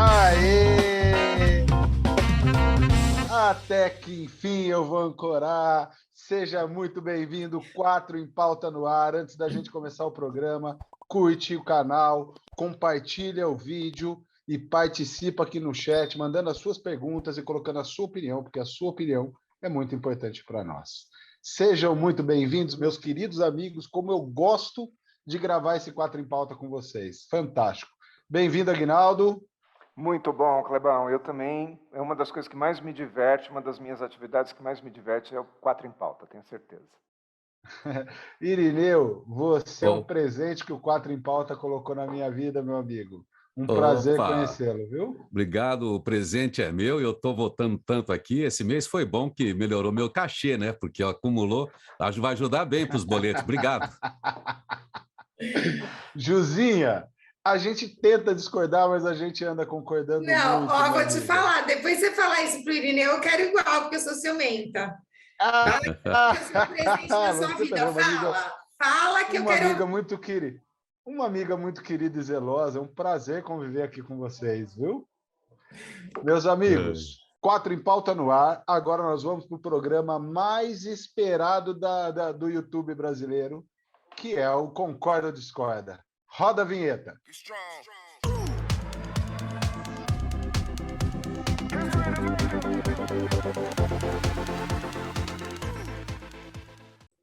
Aê! Até que enfim eu vou ancorar. Seja muito bem-vindo, 4 em Pauta no ar. Antes da gente começar o programa, curte o canal, compartilha o vídeo e participa aqui no chat, mandando as suas perguntas e colocando a sua opinião, porque a sua opinião é muito importante para nós. Sejam muito bem-vindos, meus queridos amigos, como eu gosto de gravar esse 4 em Pauta com vocês. Fantástico. Bem-vindo, Aguinaldo. Muito bom, Clebão. Eu também, é uma das coisas que mais me diverte, uma das minhas atividades que mais me diverte é o 4 em Pauta, tenho certeza. Irineu, você é um Oh, presente que o 4 em Pauta colocou na minha vida, meu amigo. Um prazer opa, conhecê-lo, viu? obrigado. O presente é meu e eu estou votando tanto aqui. Esse mês foi bom que melhorou meu cachê, né? Porque acumulou, acho que vai ajudar bem para os boletos. Obrigado. Juzinha, a gente tenta discordar, mas a gente anda concordando Não, muito, ó, minha vou te amiga. falar, depois você falar isso pro Irineu, eu quero igual, porque eu sou ciumenta. Ah, Fala que eu sou presente na sua você também vida, é fala que eu uma quero... amiga muito querida. Uma amiga muito querida e zelosa. É um prazer conviver aqui com vocês, viu? Meus É. amigos, 4 em Pauta no ar. Agora nós vamos para o programa mais esperado do YouTube brasileiro, que é o Concorda ou Discorda. Roda a vinheta.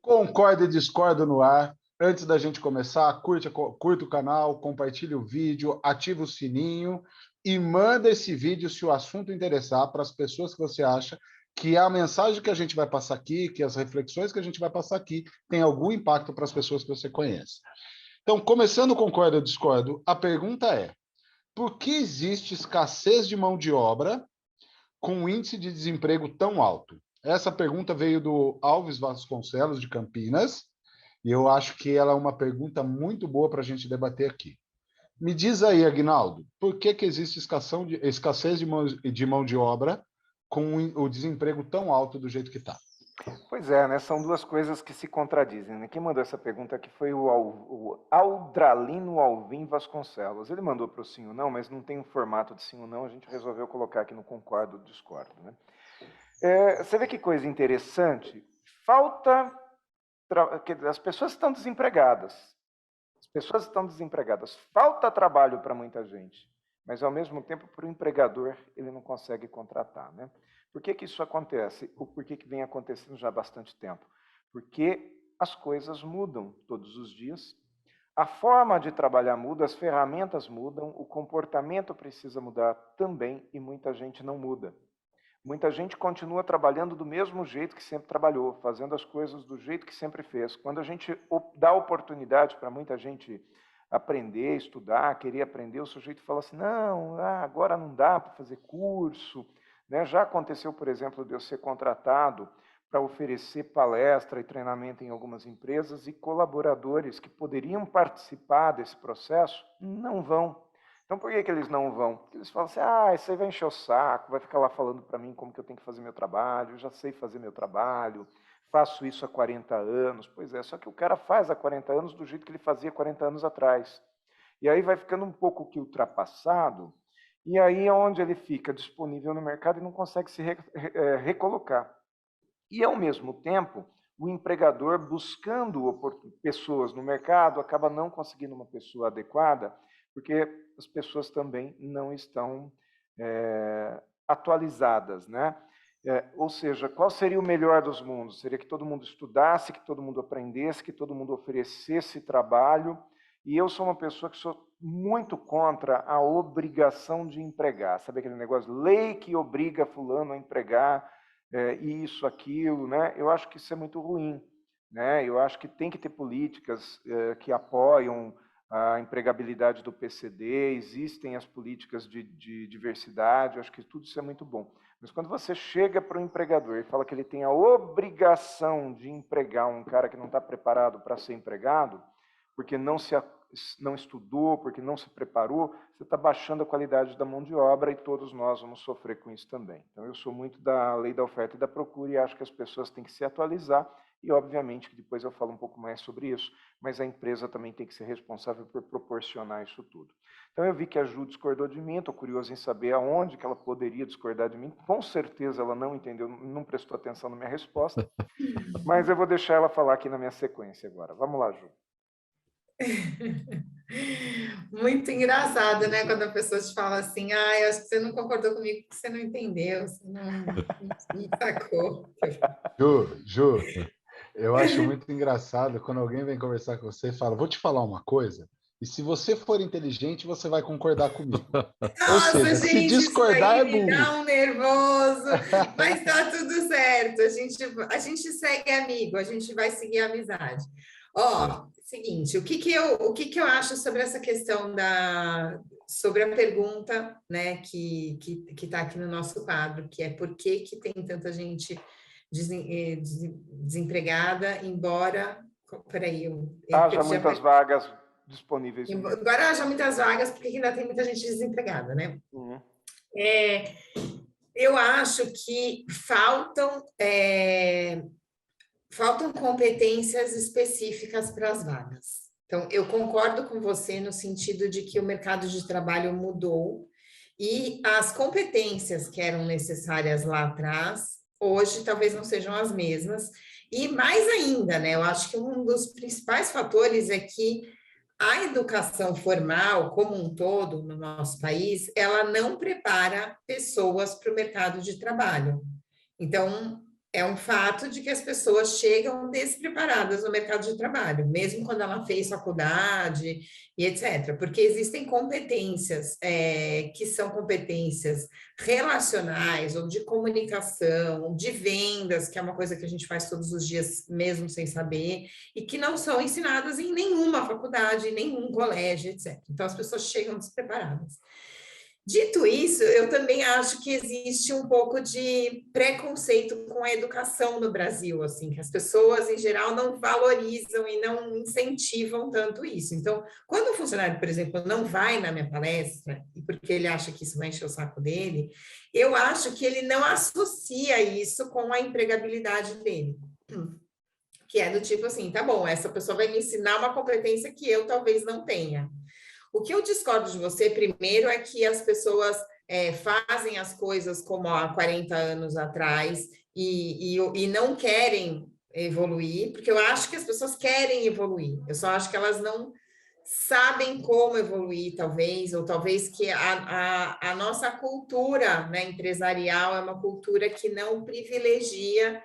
Concorda e Discorda no ar. Antes da gente começar, curta o canal, compartilhe o vídeo, ativa o sininho e manda esse vídeo, se o assunto interessar, para as pessoas que você acha que a mensagem que a gente vai passar aqui, que as reflexões que a gente vai passar aqui, tem algum impacto para as pessoas que você conhece. Então, começando o Concorda ou Discordo, a pergunta é: por que existe escassez de mão de obra com um índice de desemprego tão alto? Essa pergunta veio do Alves Vasconcelos, de Campinas, e eu acho que ela é uma pergunta muito boa para a gente debater aqui. Me diz aí, Aguinaldo, por que existe escassez de mão de obra com o desemprego tão alto do jeito que está? Pois é, né? São duas coisas que se contradizem, né? Quem mandou essa pergunta aqui foi o Aldralino Alvim Vasconcelos. Ele mandou para o sim ou não, mas não tem um formato de sim ou não, a gente resolveu colocar aqui no Concordo ou Discordo, né? Você vê que coisa interessante? As pessoas estão desempregadas. As pessoas estão desempregadas. Falta trabalho para muita gente, mas ao mesmo tempo para o empregador ele não consegue contratar, né? Por que isso acontece? Ou por que vem acontecendo já há bastante tempo? Porque as coisas mudam todos os dias, a forma de trabalhar muda, as ferramentas mudam, o comportamento precisa mudar também e muita gente não muda. Muita gente continua trabalhando do mesmo jeito que sempre trabalhou, fazendo as coisas do jeito que sempre fez. Quando a gente dá oportunidade para muita gente aprender, estudar, querer aprender, o sujeito fala assim, não, agora não dá para fazer curso. Né? Já aconteceu, por exemplo, de eu ser contratado para oferecer palestra e treinamento em algumas empresas e colaboradores que poderiam participar desse processo não vão. Então, por que eles não vão? Porque eles falam assim, isso aí vai encher o saco, vai ficar lá falando para mim como que eu tenho que fazer meu trabalho, eu já sei fazer meu trabalho, faço isso há 40 anos. Pois é, só que o cara faz há 40 anos do jeito que ele fazia 40 anos atrás. E aí vai ficando um pouco que ultrapassado, e aí é onde ele fica disponível no mercado e não consegue se recolocar. E, ao mesmo tempo, o empregador buscando pessoas no mercado acaba não conseguindo uma pessoa adequada, porque as pessoas também não estão atualizadas, né? Ou seja, qual seria o melhor dos mundos? Seria que todo mundo estudasse, que todo mundo aprendesse, que todo mundo oferecesse trabalho. E eu sou uma pessoa que sou muito contra a obrigação de empregar. Sabe aquele negócio, lei que obriga fulano a empregar, isso, aquilo, né? Eu acho que isso é muito ruim, né? Eu acho que tem que ter políticas que apoiam a empregabilidade do PCD, existem as políticas de diversidade, eu acho que tudo isso é muito bom. Mas quando você chega para o empregador e fala que ele tem a obrigação de empregar um cara que não está preparado para ser empregado, porque não estudou, porque não se preparou, você está baixando a qualidade da mão de obra e todos nós vamos sofrer com isso também. Então, eu sou muito da lei da oferta e da procura e acho que as pessoas têm que se atualizar E, obviamente, que depois eu falo um pouco mais sobre isso, mas a empresa também tem que ser responsável por proporcionar isso tudo. Então, eu vi que a Ju discordou de mim, estou curioso em saber aonde que ela poderia discordar de mim. Com certeza ela não entendeu, não prestou atenção na minha resposta, mas eu vou deixar ela falar aqui na minha sequência agora. Vamos lá, Ju. Muito engraçado, né? Quando a pessoa te fala assim, ah, eu acho que você não concordou comigo porque você não entendeu, você não sacou. Ju, eu acho muito engraçado quando alguém vem conversar com você e fala, vou te falar uma coisa, e se você for inteligente, você vai concordar comigo. Ou Nossa, seja, se gente, isso discordar aí é me burro. dá um nervoso, mas tá tudo certo. A gente segue amigo, a gente vai seguir a amizade. Ó, seguinte, o que que eu acho sobre essa questão sobre a pergunta, né, que está aqui no nosso quadro, que é por que que tem tanta gente desempregada, embora, peraí, eu Haja perdi muitas vagas disponíveis no mercado. embora haja muitas vagas, porque ainda tem muita gente desempregada, né? Uhum. Eu acho que faltam competências específicas para as vagas. Então, eu concordo com você no sentido de que o mercado de trabalho mudou e as competências que eram necessárias lá atrás, hoje talvez não sejam as mesmas. E mais ainda, né? Eu acho que um dos principais fatores é que a educação formal, como um todo, no nosso país, ela não prepara pessoas para o mercado de trabalho. Então, é um fato de que as pessoas chegam despreparadas no mercado de trabalho, mesmo quando ela fez faculdade e etc. Porque existem competências que são competências relacionais ou de comunicação, de vendas, que é uma coisa que a gente faz todos os dias, mesmo sem saber, e que não são ensinadas em nenhuma faculdade, em nenhum colégio, etc. Então, as pessoas chegam despreparadas. Dito isso, eu também acho que existe um pouco de preconceito com a educação no Brasil, assim, que as pessoas, em geral, não valorizam e não incentivam tanto isso. Então, quando um funcionário, por exemplo, não vai na minha palestra, e porque ele acha que isso vai encher o saco dele, eu acho que ele não associa isso com a empregabilidade dele. Que é do tipo assim, tá bom, essa pessoa vai me ensinar uma competência que eu talvez não tenha. O que eu discordo de você, primeiro, é que as pessoas fazem as coisas como há 40 anos atrás e não querem evoluir, porque eu acho que as pessoas querem evoluir, eu só acho que elas não sabem como evoluir, talvez, ou talvez que a nossa cultura, né, empresarial é uma cultura que não privilegia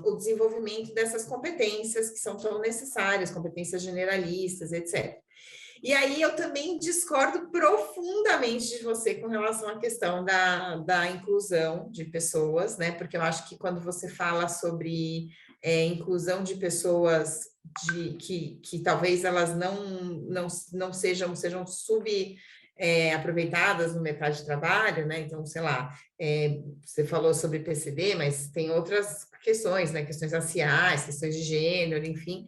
o desenvolvimento dessas competências que são tão necessárias, competências generalistas, etc. E aí eu também discordo profundamente de você com relação à questão da inclusão de pessoas, né? Porque eu acho que quando você fala sobre inclusão de pessoas que talvez elas não sejam aproveitadas no mercado de trabalho, né? Então, sei lá, você falou sobre PCD, mas tem outras questões, né? Questões raciais, questões de gênero, enfim.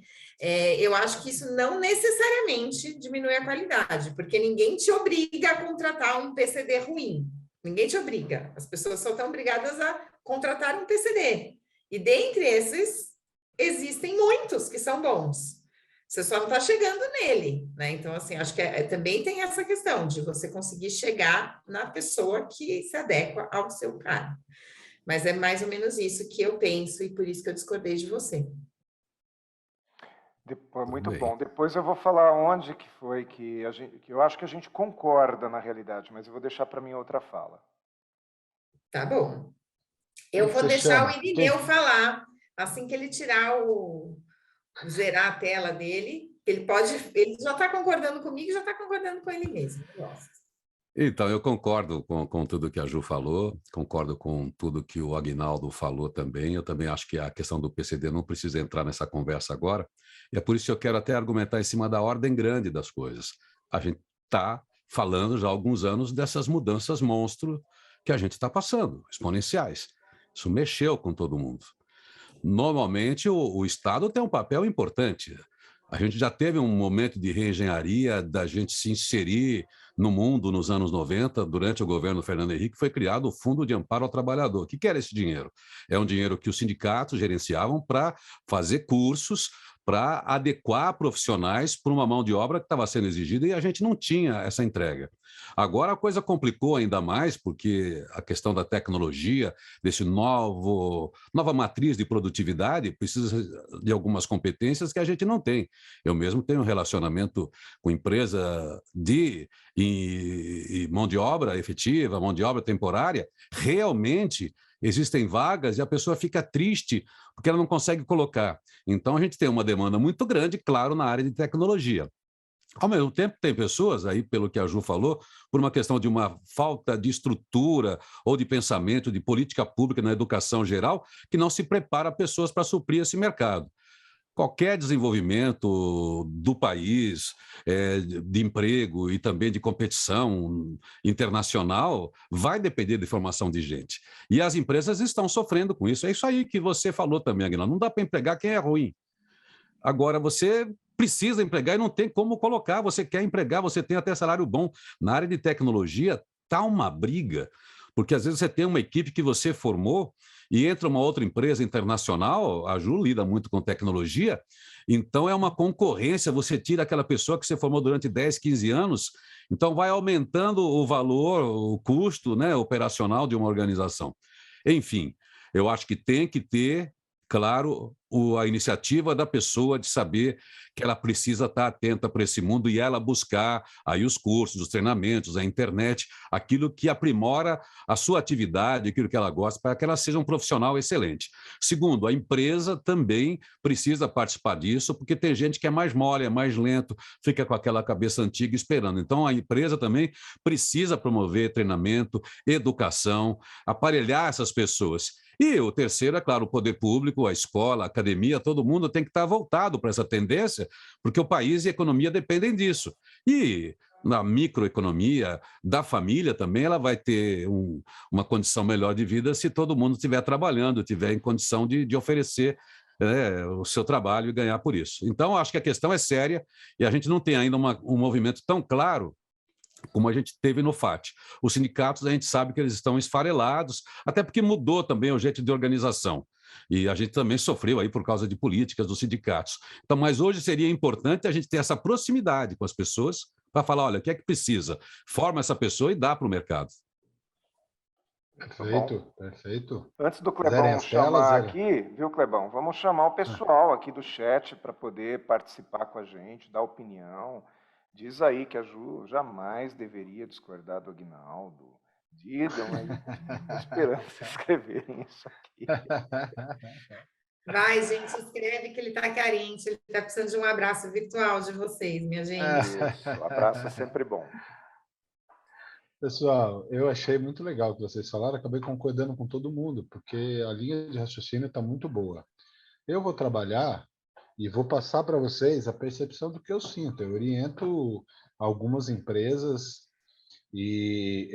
Eu acho que isso não necessariamente diminui a qualidade, porque ninguém te obriga a contratar um PCD ruim. Ninguém te obriga. As pessoas só estão obrigadas a contratar um PCD. E dentre esses, existem muitos que são bons. Você só não está chegando nele, né? Então, assim, acho que também tem essa questão de você conseguir chegar na pessoa que se adequa ao seu cargo. Mas é mais ou menos isso que eu penso e por isso que eu discordei de você. Muito bom. Depois eu vou falar onde que foi que eu acho que a gente concorda na realidade, mas eu vou deixar para mim outra fala. Tá bom. Eu vou deixar o Irineu falar assim que ele tirar zerar a tela dele. Ele já está concordando comigo, já está concordando com ele mesmo. Nossa. Então, eu concordo com tudo que a Ju falou, concordo com tudo que o Aguinaldo falou também. Eu também acho que a questão do PCD não precisa entrar nessa conversa agora. E é por isso que eu quero até argumentar em cima da ordem grande das coisas. A gente está falando já há alguns anos dessas mudanças monstro que a gente está passando, exponenciais. Isso mexeu com todo mundo. Normalmente, o Estado tem um papel importante. A gente já teve um momento de reengenharia, da gente se inserir no mundo, nos anos 90, durante o governo Fernando Henrique, foi criado o Fundo de Amparo ao Trabalhador. O que era esse dinheiro? É um dinheiro que os sindicatos gerenciavam para fazer cursos, para adequar profissionais para uma mão de obra que estava sendo exigida e a gente não tinha essa entrega. Agora a coisa complicou ainda mais, porque a questão da tecnologia, desse nova matriz de produtividade, precisa de algumas competências que a gente não tem. Eu mesmo tenho um relacionamento com empresa e mão de obra efetiva, mão de obra temporária, realmente existem vagas e a pessoa fica triste porque ela não consegue colocar. Então, a gente tem uma demanda muito grande, claro, na área de tecnologia. Ao mesmo tempo, tem pessoas, aí, pelo que a Ju falou, por uma questão de uma falta de estrutura ou de pensamento, de política pública na educação geral, que não se prepara pessoas para suprir esse mercado. Qualquer desenvolvimento do país, de emprego e também de competição internacional, vai depender de formação de gente. E as empresas estão sofrendo com isso. É isso aí que você falou também, Aguilar. Não dá para empregar quem é ruim. Agora, você precisa empregar e não tem como colocar. Você quer empregar, você tem até salário bom. Na área de tecnologia, está uma briga, porque às vezes você tem uma equipe que você formou e entra uma outra empresa internacional, a Ju lida muito com tecnologia, então é uma concorrência, você tira aquela pessoa que você formou durante 10, 15 anos, então vai aumentando o valor, o custo, né, operacional de uma organização. Enfim, eu acho que tem que ter, claro, a iniciativa da pessoa de saber que ela precisa estar atenta para esse mundo e ela buscar aí os cursos, os treinamentos, a internet, aquilo que aprimora a sua atividade, aquilo que ela gosta, para que ela seja um profissional excelente. Segundo, a empresa também precisa participar disso, porque tem gente que é mais mole, é mais lento, fica com aquela cabeça antiga esperando. Então, a empresa também precisa promover treinamento, educação, aparelhar essas pessoas. E o terceiro, é claro, o poder público, a escola, a academia, todo mundo tem que estar voltado para essa tendência, porque o país e a economia dependem disso. E na microeconomia da família também, ela vai ter uma condição melhor de vida se todo mundo estiver trabalhando, estiver em condição de oferecer o seu trabalho e ganhar por isso. Então, acho que a questão é séria e a gente não tem ainda um movimento tão claro como a gente teve no FAT. Os sindicatos, a gente sabe que eles estão esfarelados, até porque mudou também o jeito de organização. E a gente também sofreu aí por causa de políticas dos sindicatos. Então, mas hoje seria importante a gente ter essa proximidade com as pessoas para falar, olha, o que é que precisa? Forma essa pessoa e dá para o mercado. Perfeito, perfeito. Antes do Clebão chamar aqui, viu, Clebão? Vamos chamar o pessoal aqui do chat para poder participar com a gente, dar opinião. Diz aí que a Ju jamais deveria discordar do Aguinaldo. Digam aí. Estou esperando vocês escreverem isso aqui. Vai, gente, escreve que ele está carente, ele está precisando de um abraço virtual de vocês, minha gente. Isso, o abraço é sempre bom. Pessoal, eu achei muito legal o que vocês falaram, acabei concordando com todo mundo, porque a linha de raciocínio está muito boa. Eu vou trabalhar e vou passar para vocês a percepção do que eu sinto. Eu oriento algumas empresas e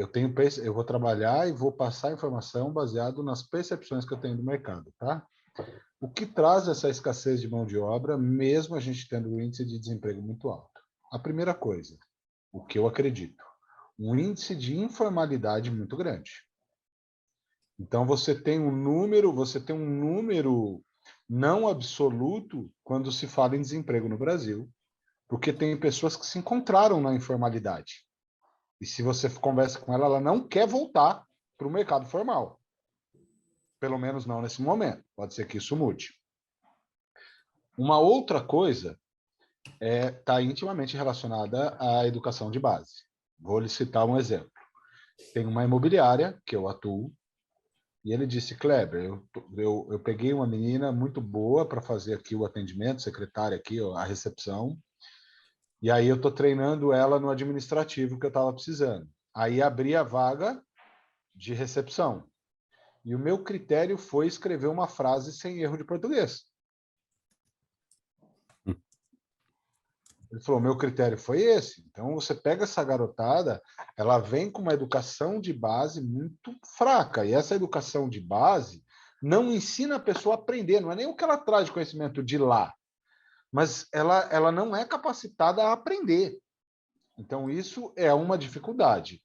eu vou trabalhar e vou passar informação baseado nas percepções que eu tenho do mercado, tá? O que traz essa escassez de mão de obra, mesmo a gente tendo um índice de desemprego muito alto? A primeira coisa, o que eu acredito, um índice de informalidade muito grande. Então, você tem um número não absoluto quando se fala em desemprego no Brasil, porque tem pessoas que se encontraram na informalidade. E se você conversa com ela, ela não quer voltar para o mercado formal. Pelo menos não nesse momento. Pode ser que isso mude. Uma outra coisa está intimamente relacionada à educação de base. Vou lhe citar um exemplo. Tem uma imobiliária que eu atuo, e ele disse, Kleber, eu peguei uma menina muito boa para fazer aqui o atendimento, secretária aqui, a recepção, e aí eu estou treinando ela no administrativo que eu estava precisando. Aí abri a vaga de recepção. E o meu critério foi escrever uma frase sem erro de português. Ele falou, meu critério foi esse. Então, você pega essa garotada, ela vem com uma educação de base muito fraca. E essa educação de base não ensina a pessoa a aprender. Não é nem o que ela traz de conhecimento de lá. Mas ela não é capacitada a aprender. Então, isso é uma dificuldade.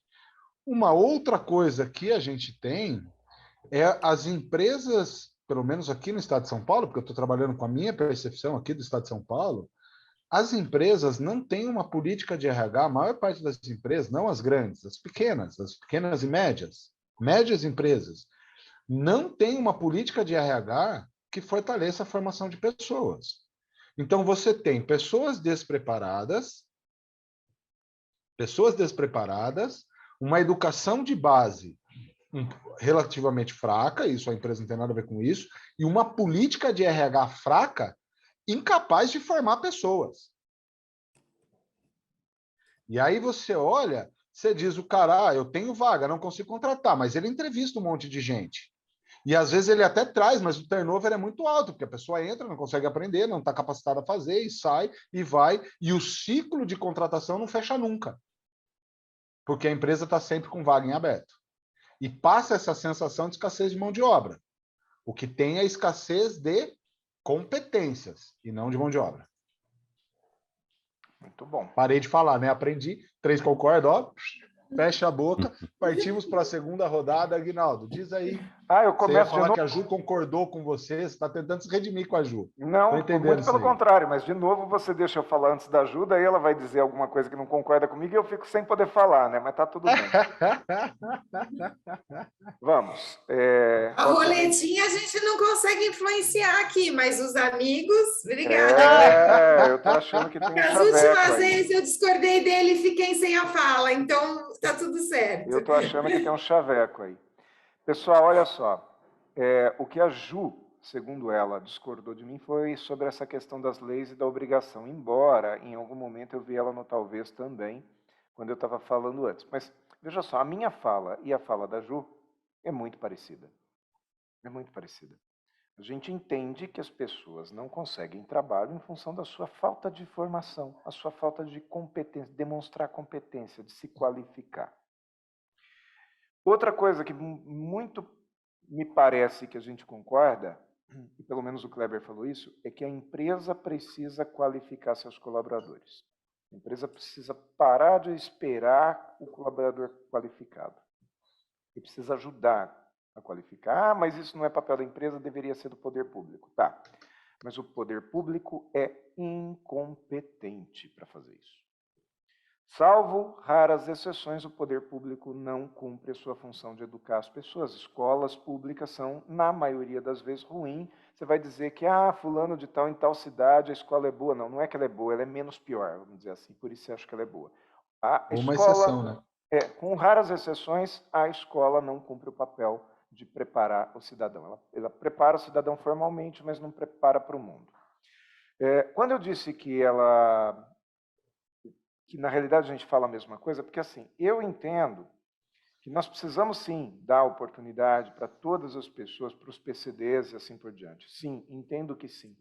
Uma outra coisa que a gente tem é as empresas, pelo menos aqui no estado de São Paulo, porque eu estou trabalhando com a minha percepção aqui do estado de São Paulo, as empresas não têm uma política de RH, a maior parte das empresas, não as grandes, as pequenas e médias empresas, não tem uma política de RH que fortaleça a formação de pessoas. Então, você tem pessoas despreparadas, uma educação de base relativamente fraca, isso a empresa não tem nada a ver com isso, e uma política de RH fraca, incapaz de formar pessoas. E aí você olha, você diz o cara, eu tenho vaga, não consigo contratar, mas ele entrevista um monte de gente. E às vezes ele até traz, mas o turnover é muito alto, porque a pessoa entra, não consegue aprender, não está capacitada a fazer, e sai, e vai, e o ciclo de contratação não fecha nunca, porque a empresa está sempre com vaga em aberto. E passa essa sensação de escassez de mão de obra. O que tem é escassez de competências, e não de mão de obra. Muito bom. Parei de falar, né? Aprendi, 3 concordam, ó, fecha a boca, partimos para a segunda rodada. Aguinaldo, diz aí. Eu Você ia começo de falar novo. que a Ju concordou com você está tentando se redimir com a Ju. Não, entendendo muito isso pelo aí. contrário, mas de novo você deixa eu falar antes da ajuda, aí ela vai dizer alguma coisa que não concorda comigo e eu fico sem poder falar, né? Mas tá tudo bem. Vamos. A roletinha a gente não consegue influenciar aqui, mas os amigos, obrigada. Eu tô achando que tem um As chaveco últimas aí. vezes eu discordei dele e fiquei sem a fala, então tá tudo certo. Eu tô achando que tem um chaveco aí. Pessoal, olha só. O que a Ju, segundo ela, discordou de mim foi sobre essa questão das leis e da obrigação, embora em algum momento eu vi ela no talvez também, quando eu estava falando antes. Mas veja só, a minha fala e a fala da Ju é muito parecida. É muito parecida. A gente entende que as pessoas não conseguem trabalho em função da sua falta de formação, a sua falta de competência, demonstrar competência, de se qualificar. Outra coisa que muito me parece que a gente concorda, e pelo menos o Kleber falou isso, é que a empresa precisa qualificar seus colaboradores. A empresa precisa parar de esperar o colaborador qualificado. E precisa ajudar a qualificar. Mas isso não é papel da empresa, deveria ser do poder público. Tá. Mas o poder público é incompetente para fazer isso. Salvo raras exceções, o poder público não cumpre a sua função de educar as pessoas. Escolas públicas são, na maioria das vezes, ruins. Você vai dizer que, fulano de tal, em tal cidade, a escola é boa. Não, não é que ela é boa, ela é menos pior, vamos dizer assim. Por isso eu acho que ela é boa. Uma exceção, né? Com raras exceções, a escola não cumpre o papel de preparar o cidadão. Ela prepara o cidadão formalmente, mas não prepara para o mundo. Quando eu disse que na realidade a gente fala a mesma coisa, porque assim, eu entendo que nós precisamos sim dar oportunidade para todas as pessoas, para os PCDs e assim por diante. Sim, entendo que sim.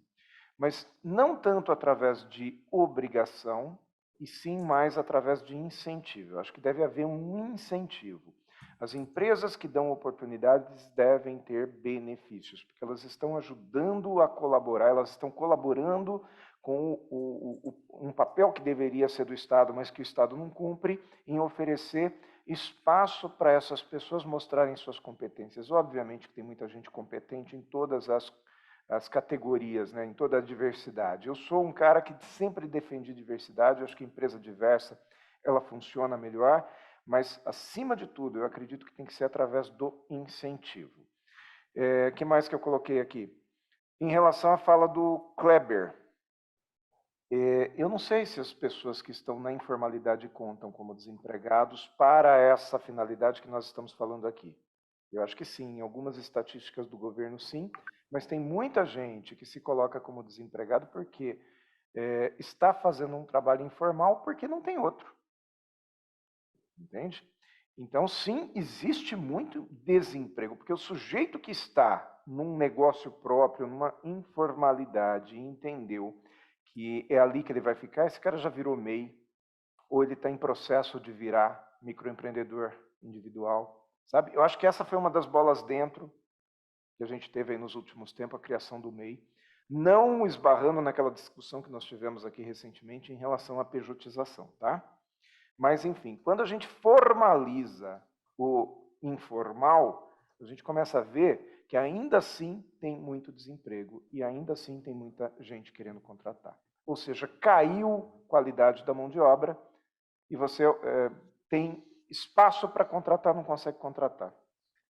Mas não tanto através de obrigação, e sim mais através de incentivo. Eu acho que deve haver um incentivo. As empresas que dão oportunidades devem ter benefícios, porque elas estão ajudando a colaborar, elas estão colaborando com um papel que deveria ser do Estado, mas que o Estado não cumpre, em oferecer espaço para essas pessoas mostrarem suas competências. Obviamente que tem muita gente competente em todas as categorias, né, em toda a diversidade. Eu sou um cara que sempre defendi diversidade, eu acho que a empresa diversa ela funciona melhor, mas, acima de tudo, eu acredito que tem que ser através do incentivo. Que mais que eu coloquei aqui? Em relação à fala do Kleber, eu não sei se as pessoas que estão na informalidade contam como desempregados para essa finalidade que nós estamos falando aqui. Eu acho que sim, em algumas estatísticas do governo sim, mas tem muita gente que se coloca como desempregado porque está fazendo um trabalho informal porque não tem outro. Entende? Então, sim, existe muito desemprego, porque o sujeito que está num negócio próprio, numa informalidade, entendeu que é ali que ele vai ficar, esse cara já virou MEI, ou ele está em processo de virar microempreendedor individual, sabe? Eu acho que essa foi uma das bolas dentro que a gente teve aí nos últimos tempos, a criação do MEI, não esbarrando naquela discussão que nós tivemos aqui recentemente em relação à pejotização, tá? Mas, enfim, quando a gente formaliza o informal, a gente começa a ver que ainda assim tem muito desemprego e ainda assim tem muita gente querendo contratar. Ou seja, caiu a qualidade da mão de obra e você tem espaço para contratar, não consegue contratar.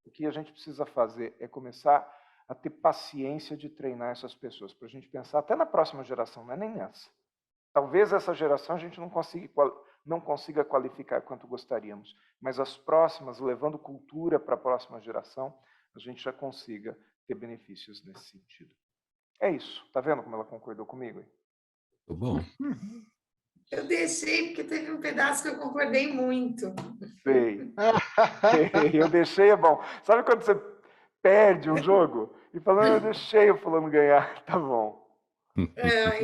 O que a gente precisa fazer é começar a ter paciência de treinar essas pessoas, para a gente pensar até na próxima geração, não é nem nessa. Talvez essa geração a gente não consiga qualificar quanto gostaríamos, mas as próximas, levando cultura para a próxima geração, a gente já consiga ter benefícios nesse sentido. É isso. Tá vendo como ela concordou comigo? Muito bom. Eu deixei porque teve um pedaço que eu concordei muito. Sei. Eu deixei é bom. Sabe quando você perde um jogo e falando, eu deixei o fulano ganhar, tá bom. Então,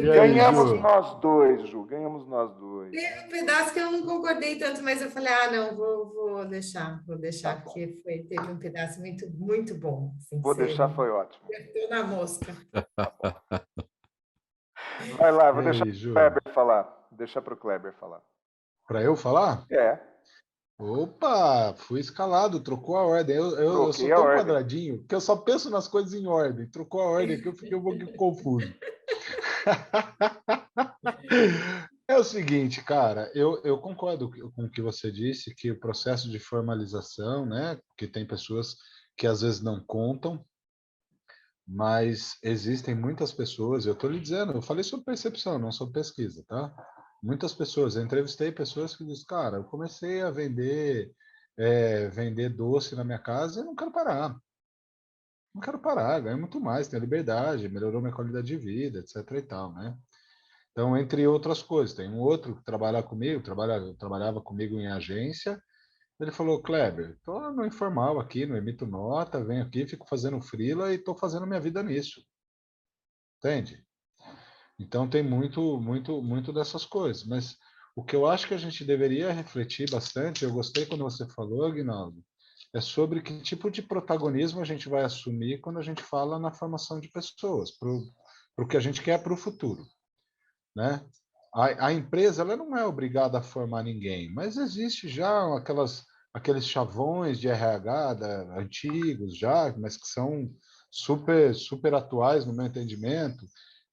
Ganhamos nós dois, Ju, ganhamos nós dois. teve um pedaço que eu não concordei tanto, mas eu falei, não, vou deixar, Tá porque teve um pedaço muito, muito bom. Assim, Vou deixar, foi ótimo. Acertou na mosca. Vai lá, vou E deixar aí, para o Ju? Kleber falar. Deixa para o Kleber falar. Para eu falar? É, Opa, fui escalado, trocou a ordem. Eu sou troquei a tão ordem. quadradinho que eu só penso nas coisas em ordem. Trocou a ordem aqui, eu fiquei um pouquinho confuso. É o seguinte, cara, eu concordo com o que você disse, que o processo de formalização, né, que tem pessoas que às vezes não contam, mas existem muitas pessoas, eu estou lhe dizendo, eu falei sobre percepção, não sobre pesquisa, tá? Muitas pessoas, eu entrevistei pessoas que dizem, cara, eu comecei a vender doce na minha casa e não quero parar. Não quero parar, ganho muito mais, tenho liberdade, melhorou minha qualidade de vida, etc e tal, né? Então, entre outras coisas, tem um outro que trabalha comigo, trabalhava comigo em agência, ele falou, Kleber, estou no informal aqui, não emito nota, venho aqui, fico fazendo freela e estou fazendo minha vida nisso, entende? Então, tem muito dessas coisas, mas o que eu acho que a gente deveria refletir bastante, eu gostei quando você falou, Aguinaldo, é sobre que tipo de protagonismo a gente vai assumir quando a gente fala na formação de pessoas, para o que a gente quer para o futuro, né? A empresa ela não é obrigada a formar ninguém, mas existe já aqueles chavões de RH antigos já, mas que são super atuais no meu entendimento,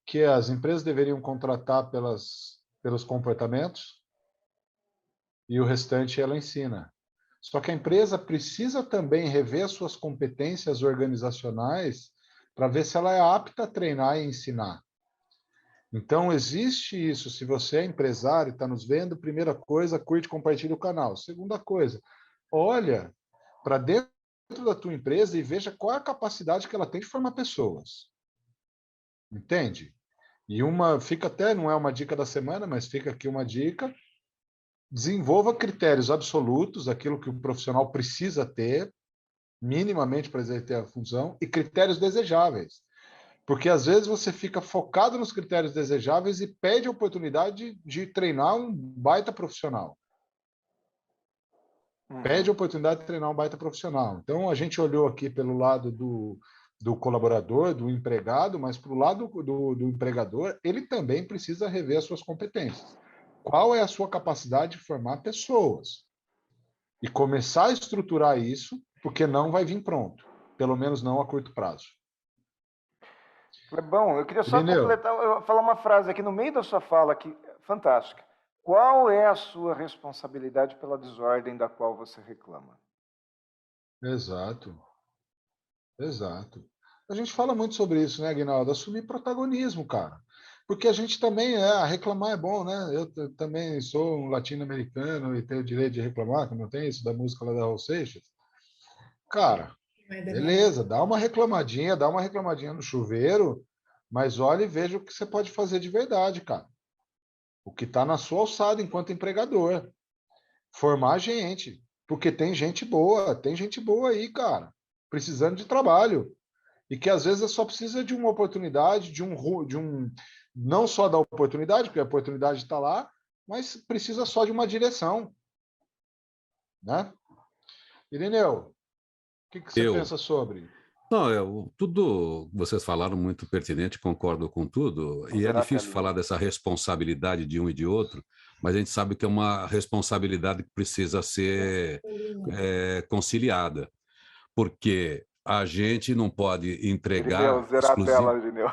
que as empresas deveriam contratar pelos comportamentos e o restante ela ensina. Só que a empresa precisa também rever as suas competências organizacionais para ver se ela é apta a treinar e ensinar. Então, existe isso. Se você é empresário e está nos vendo, primeira coisa, curte e compartilhe o canal. Segunda coisa, olha para dentro da tua empresa e veja qual é a capacidade que ela tem de formar pessoas. Entende? E fica até, não é uma dica da semana, mas fica aqui uma dica, desenvolva critérios absolutos, aquilo que o profissional precisa ter, minimamente para exercer a função, e critérios desejáveis. Porque às vezes você fica focado nos critérios desejáveis e perde a oportunidade de treinar um baita profissional. Perde a oportunidade de treinar um baita profissional. Então, a gente olhou aqui pelo lado do colaborador, do empregado, mas para o lado do empregador, ele também precisa rever as suas competências. Qual é a sua capacidade de formar pessoas? E começar a estruturar isso, porque não vai vir pronto, pelo menos não a curto prazo. Bom, eu queria só Irineu, falar uma frase aqui no meio da sua fala, aqui, fantástica. Qual é a sua responsabilidade pela desordem da qual você reclama? Exato. A gente fala muito sobre isso, né, Aguinaldo? Assumir protagonismo, cara. Porque a gente também reclamar é bom, né? Eu também sou um latino-americano e tenho o direito de reclamar, como eu tenho isso da música lá da Raul Seixas. Cara, beleza, dá uma reclamadinha no chuveiro, mas olha e veja o que você pode fazer de verdade, cara. O que está na sua alçada enquanto empregador. Formar gente. Porque tem gente boa aí, cara, precisando de trabalho. E que às vezes só precisa de uma oportunidade, não só da oportunidade, porque a oportunidade está lá, mas precisa só de uma direção, né? Irineu, o que você Eu, pensa sobre? Não, tudo vocês falaram muito pertinente, concordo com tudo, e é Será que difícil ali- falar dessa responsabilidade de um e de outro, mas a gente sabe que é uma responsabilidade que precisa ser conciliada, porque a gente não pode Irineu, entregar zerar a exclusivo. tela, Irineu.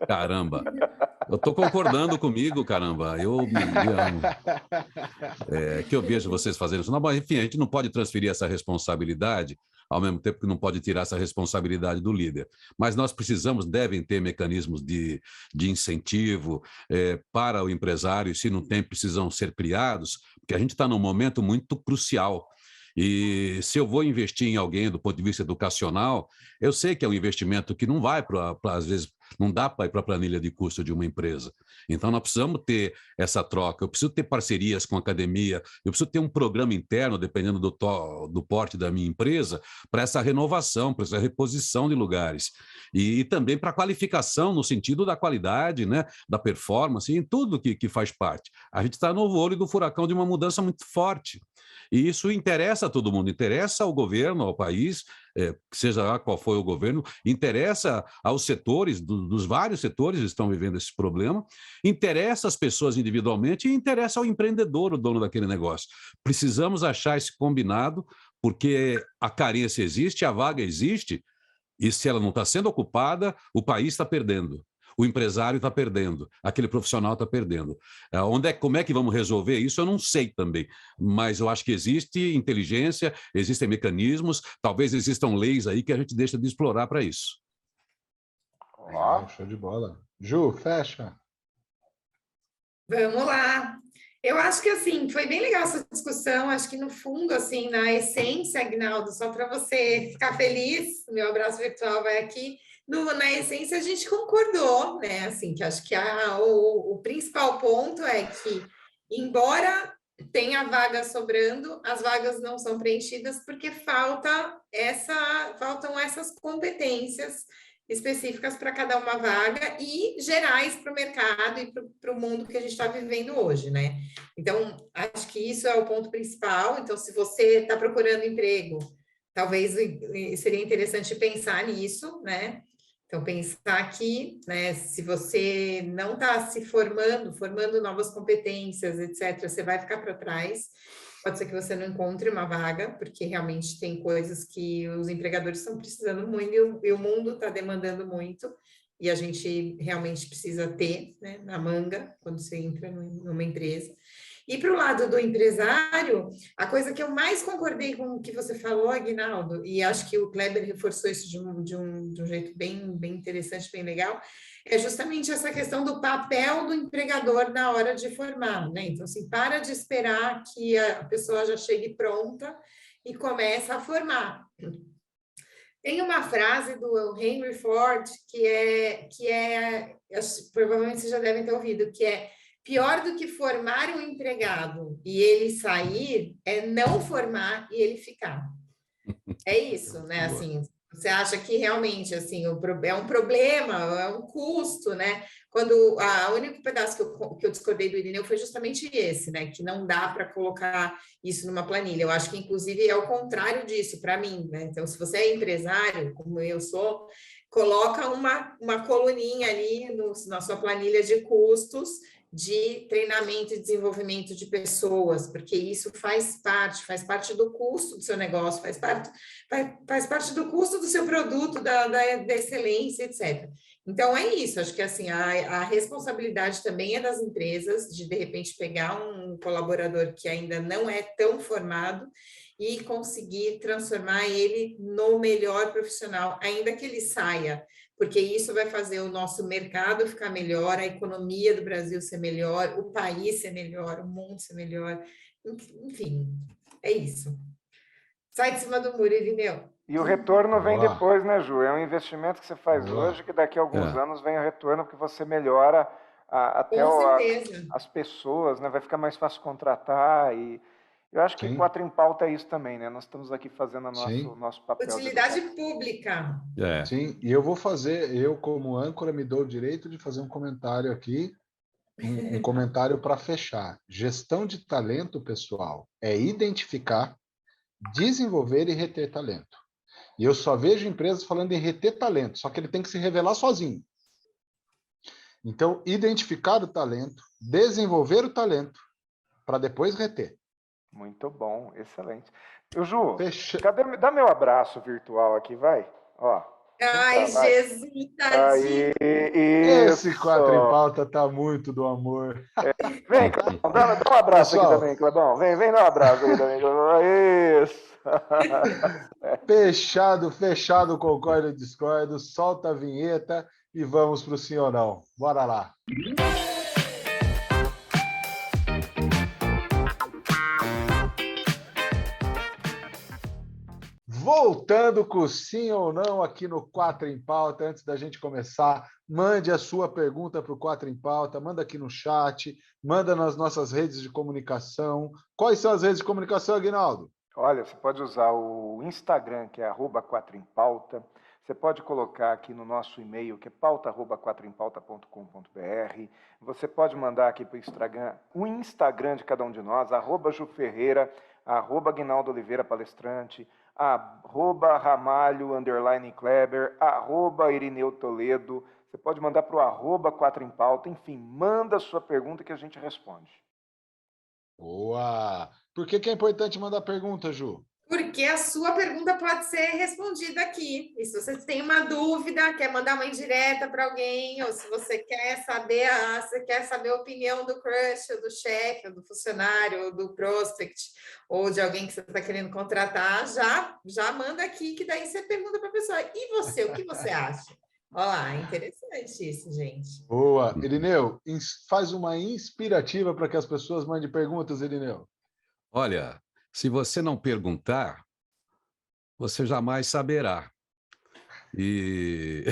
Caramba, eu estou concordando comigo, caramba, eu me amo. Que eu vejo vocês fazendo isso. Não, mas, enfim, a gente não pode transferir essa responsabilidade, ao mesmo tempo que não pode tirar essa responsabilidade do líder. Mas nós precisamos, devem ter mecanismos de incentivo para o empresário, e se não tem, precisam ser criados, porque a gente está num momento muito crucial. E se eu vou investir em alguém do ponto de vista educacional, eu sei que é um investimento que não vai às vezes, não dá para ir para a planilha de custo de uma empresa. Então, nós precisamos ter essa troca. Eu preciso ter parcerias com a academia, eu preciso ter um programa interno, dependendo do porte da minha empresa, para essa renovação, para essa reposição de lugares. E também para a qualificação, no sentido da qualidade, né, da performance, em tudo que faz parte. A gente está no olho do furacão de uma mudança muito forte. E isso interessa a todo mundo, interessa ao governo, ao país, seja lá qual for o governo, interessa aos setores, dos vários setores que estão vivendo esse problema, interessa as pessoas individualmente e interessa ao empreendedor, o dono daquele negócio. Precisamos achar esse combinado, porque a carência existe, a vaga existe, e se ela não está sendo ocupada, o país está perdendo. O empresário está perdendo, aquele profissional está perdendo. Como é que vamos resolver isso? Eu não sei também, mas eu acho que existe inteligência, existem mecanismos, talvez existam leis aí que a gente deixa de explorar para isso. Legal, show de bola. Ju, fecha. Vamos lá. Eu acho que, assim, foi bem legal essa discussão. Acho que, no fundo, assim, na essência, Agnaldo, só para você ficar feliz, meu abraço virtual vai aqui. Na essência, a gente concordou, né? Assim, que acho que o principal ponto é que, embora tenha vaga sobrando, as vagas não são preenchidas porque faltam essas competências específicas para cada uma vaga e gerais para o mercado e para o mundo que a gente está vivendo hoje, né? Então, acho que isso é o ponto principal. Então, se você está procurando emprego, talvez seria interessante pensar nisso, né? Então, pensar que, né, se você não está se formando novas competências, etc., você vai ficar para trás. Pode ser que você não encontre uma vaga, porque realmente tem coisas que os empregadores estão precisando muito e o mundo está demandando muito, e a gente realmente precisa ter, né, na manga quando você entra numa empresa. E para o lado do empresário, a coisa que eu mais concordei com o que você falou, Aguinaldo, e acho que o Kleber reforçou isso de um jeito bem interessante, bem legal, é justamente essa questão do papel do empregador na hora de formar, né? Então, assim, para de esperar que a pessoa já chegue pronta e começa a formar. Tem uma frase do Henry Ford provavelmente vocês já devem ter ouvido, que é: pior do que formar um empregado e ele sair é não formar e ele ficar. É isso, né? Assim, você acha que realmente assim é um problema, é um custo, né? Quando o único pedaço que eu discordei do Irineu foi justamente esse, né? Que não dá para colocar isso numa planilha. Eu acho que, inclusive, é o contrário disso para mim, né? Então, se você é empresário, como eu sou, coloca uma coluninha ali na sua planilha de custos de treinamento e desenvolvimento de pessoas, porque isso faz parte do custo do seu negócio, faz parte do custo do seu produto, da excelência, etc. Então, é isso, acho que assim, a responsabilidade também é das empresas de repente, pegar um colaborador que ainda não é tão formado e conseguir transformar ele no melhor profissional, ainda que ele saia, porque isso vai fazer o nosso mercado ficar melhor, a economia do Brasil ser melhor, o país ser melhor, o mundo ser melhor, enfim, é isso. Sai de cima do muro, Irineu. E o retorno vem Boa. depois, né, Ju? É um investimento que você faz Boa. hoje, que daqui a alguns anos vem o retorno, porque você melhora até Com certeza. as pessoas, né? Vai ficar mais fácil contratar. E eu acho que Sim. Quatro em Pauta é isso também, né? Nós estamos aqui fazendo Sim. o nosso papel. Utilidade pública. Sim, e eu como âncora, me dou o direito de fazer um comentário aqui, um comentário para fechar. Gestão de talento, pessoal, é identificar, desenvolver e reter talento. E eu só vejo empresas falando em reter talento, só que ele tem que se revelar sozinho. Então, identificar o talento, desenvolver o talento, para depois reter. Muito bom, excelente. Eu, Ju, Fecha... dá meu abraço virtual aqui, vai. Ó. Ai, Vai. Jesus, Aí, tadinho. Esse isso. 4 em pauta tá muito do amor. Vem, Clebão, dá um abraço Pessoal, aqui também, Clebão. Vem dar um abraço aqui também, Clebão. Isso. fechado, concordo e discordo. Solta a vinheta e vamos para o sim ou não. Bora lá. Voltando com o sim ou não aqui no 4 em Pauta, antes da gente começar, mande a sua pergunta para o 4 em Pauta, manda aqui no chat, manda nas nossas redes de comunicação. Quais são as redes de comunicação, Aguinaldo? Olha, você pode usar o Instagram, que é @4empauta. Você pode colocar aqui no nosso e-mail, que é pauta@4empauta.com.br. Você pode mandar aqui para o Instagram de cada um de nós, @JuFerreira, @Aguinaldo Oliveira Palestrante, @Ramalho_Kleber, @Irineu Toledo. Você pode mandar para o @4empauta. Enfim, manda a sua pergunta que a gente responde. Boa! Por que é importante mandar pergunta, Ju? Porque a sua pergunta pode ser respondida aqui. E se você tem uma dúvida, quer mandar uma indireta para alguém, ou se você quer saber a opinião do crush, ou do chefe, ou do funcionário, ou do prospect, ou de alguém que você está querendo contratar, já manda aqui, que daí você pergunta para a pessoa. E você, o que você acha? Olha lá, interessante isso, gente. Boa! Irineu, faz uma inspirativa para que as pessoas mandem perguntas, Irineu. Olha, se você não perguntar, você jamais saberá. E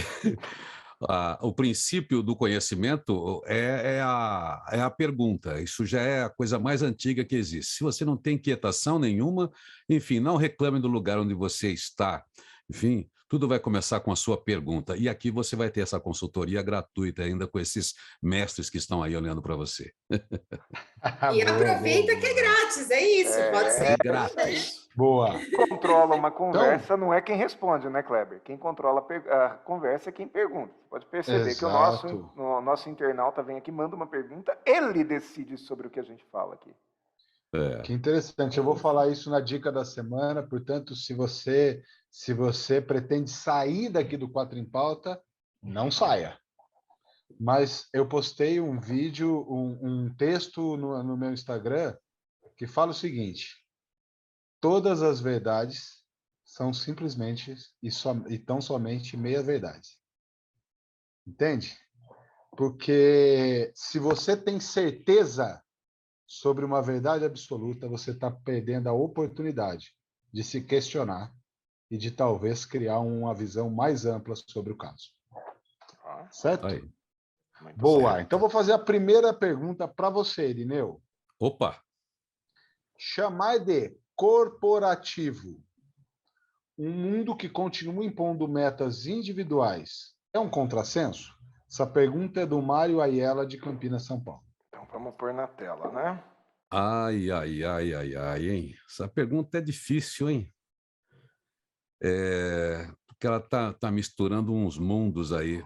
o princípio do conhecimento é a pergunta. Isso já é a coisa mais antiga que existe. Se você não tem quietação nenhuma, enfim, não reclame do lugar onde você está. Enfim, tudo vai começar com a sua pergunta. E aqui você vai ter essa consultoria gratuita ainda com esses mestres que estão aí olhando para você. E aproveita que é grátis, é isso, pode ser. É grátis. Boa. Quem controla uma conversa não é quem responde, né, Kleber? Quem controla a conversa é quem pergunta. Você pode perceber que o nosso internauta vem aqui, manda uma pergunta, ele decide sobre o que a gente fala aqui. Que interessante. Eu vou falar isso na dica da semana. Portanto, se você pretende sair daqui do 4 em Pauta, não saia. Mas eu postei um vídeo, um texto no meu Instagram que fala o seguinte: todas as verdades são simplesmente e tão somente meia verdade. Entende? Porque se você tem certeza sobre uma verdade absoluta, você está perdendo a oportunidade de se questionar e de talvez criar uma visão mais ampla sobre o caso. Certo? Aí. Boa. Certo. Então, vou fazer a primeira pergunta para você, Irineu. Opa! Chamar de corporativo um mundo que continua impondo metas individuais é um contrassenso? Essa pergunta é do Mário Aiella, de Campinas, São Paulo. Então, vamos pôr na tela, né? Ai, hein? Essa pergunta é difícil, hein? Porque ela tá misturando uns mundos aí.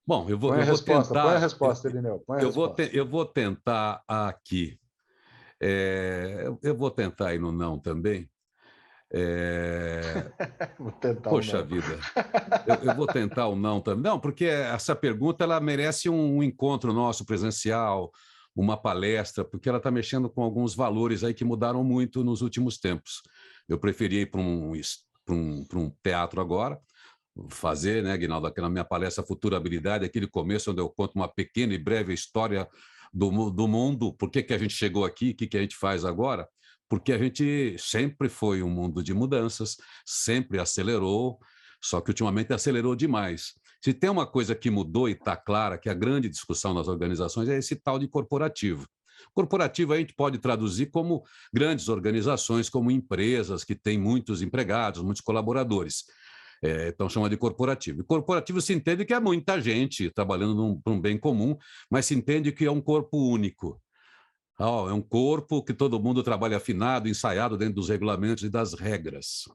Bom, eu vou tentar... Põe a resposta, Irineu. Eu vou tentar aqui. Eu vou tentar ir no não também. Vou tentar Poxa o não. vida, eu vou tentar o não também. Não, porque essa pergunta ela merece um encontro nosso presencial, uma palestra, porque ela está mexendo com alguns valores aí que mudaram muito nos últimos tempos. Eu preferi ir para um teatro agora, fazer, né, Aguinaldo, aquela minha palestra Futurabilidade, aquele começo onde eu conto uma pequena e breve história do mundo, por que a gente chegou aqui, o que a gente faz agora, porque a gente sempre foi um mundo de mudanças, sempre acelerou, só que ultimamente acelerou demais. Se tem uma coisa que mudou e está clara, que a grande discussão nas organizações é esse tal de corporativo. Corporativo a gente pode traduzir como grandes organizações, como empresas que têm muitos empregados, muitos colaboradores. Então chama de corporativo. E corporativo se entende que é muita gente trabalhando para um bem comum, mas se entende que é um corpo único. É um corpo que todo mundo trabalha afinado, ensaiado dentro dos regulamentos e das regras.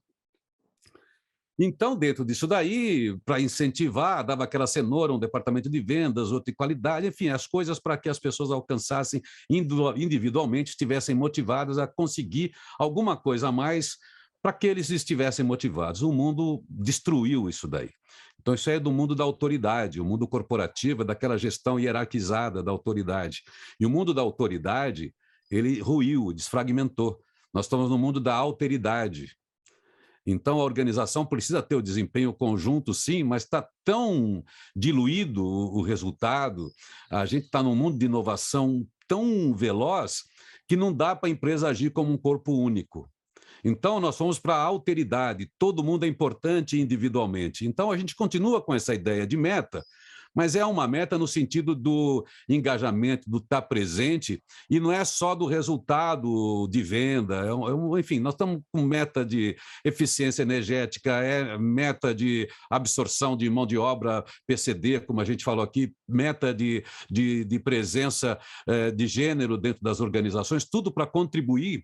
Então, dentro disso daí, para incentivar, dava aquela cenoura, um departamento de vendas, outro de qualidade, enfim, as coisas para que as pessoas alcançassem individualmente, estivessem motivadas a conseguir alguma coisa a mais para que eles estivessem motivados. O mundo destruiu isso daí. Então, isso é do mundo da autoridade, o mundo corporativo, daquela gestão hierarquizada da autoridade. E o mundo da autoridade, ele ruiu, desfragmentou. Nós estamos no mundo da alteridade. Então, a organização precisa ter o desempenho conjunto, sim, mas está tão diluído o resultado, a gente está num mundo de inovação tão veloz que não dá para a empresa agir como um corpo único. Então, nós fomos para a alteridade, todo mundo é importante individualmente. Então, a gente continua com essa ideia de meta, mas é uma meta no sentido do engajamento, do estar presente, e não é só do resultado de venda. Enfim, nós estamos com meta de eficiência energética, é meta de absorção de mão de obra PCD, como a gente falou aqui, meta de presença de gênero dentro das organizações, tudo para contribuir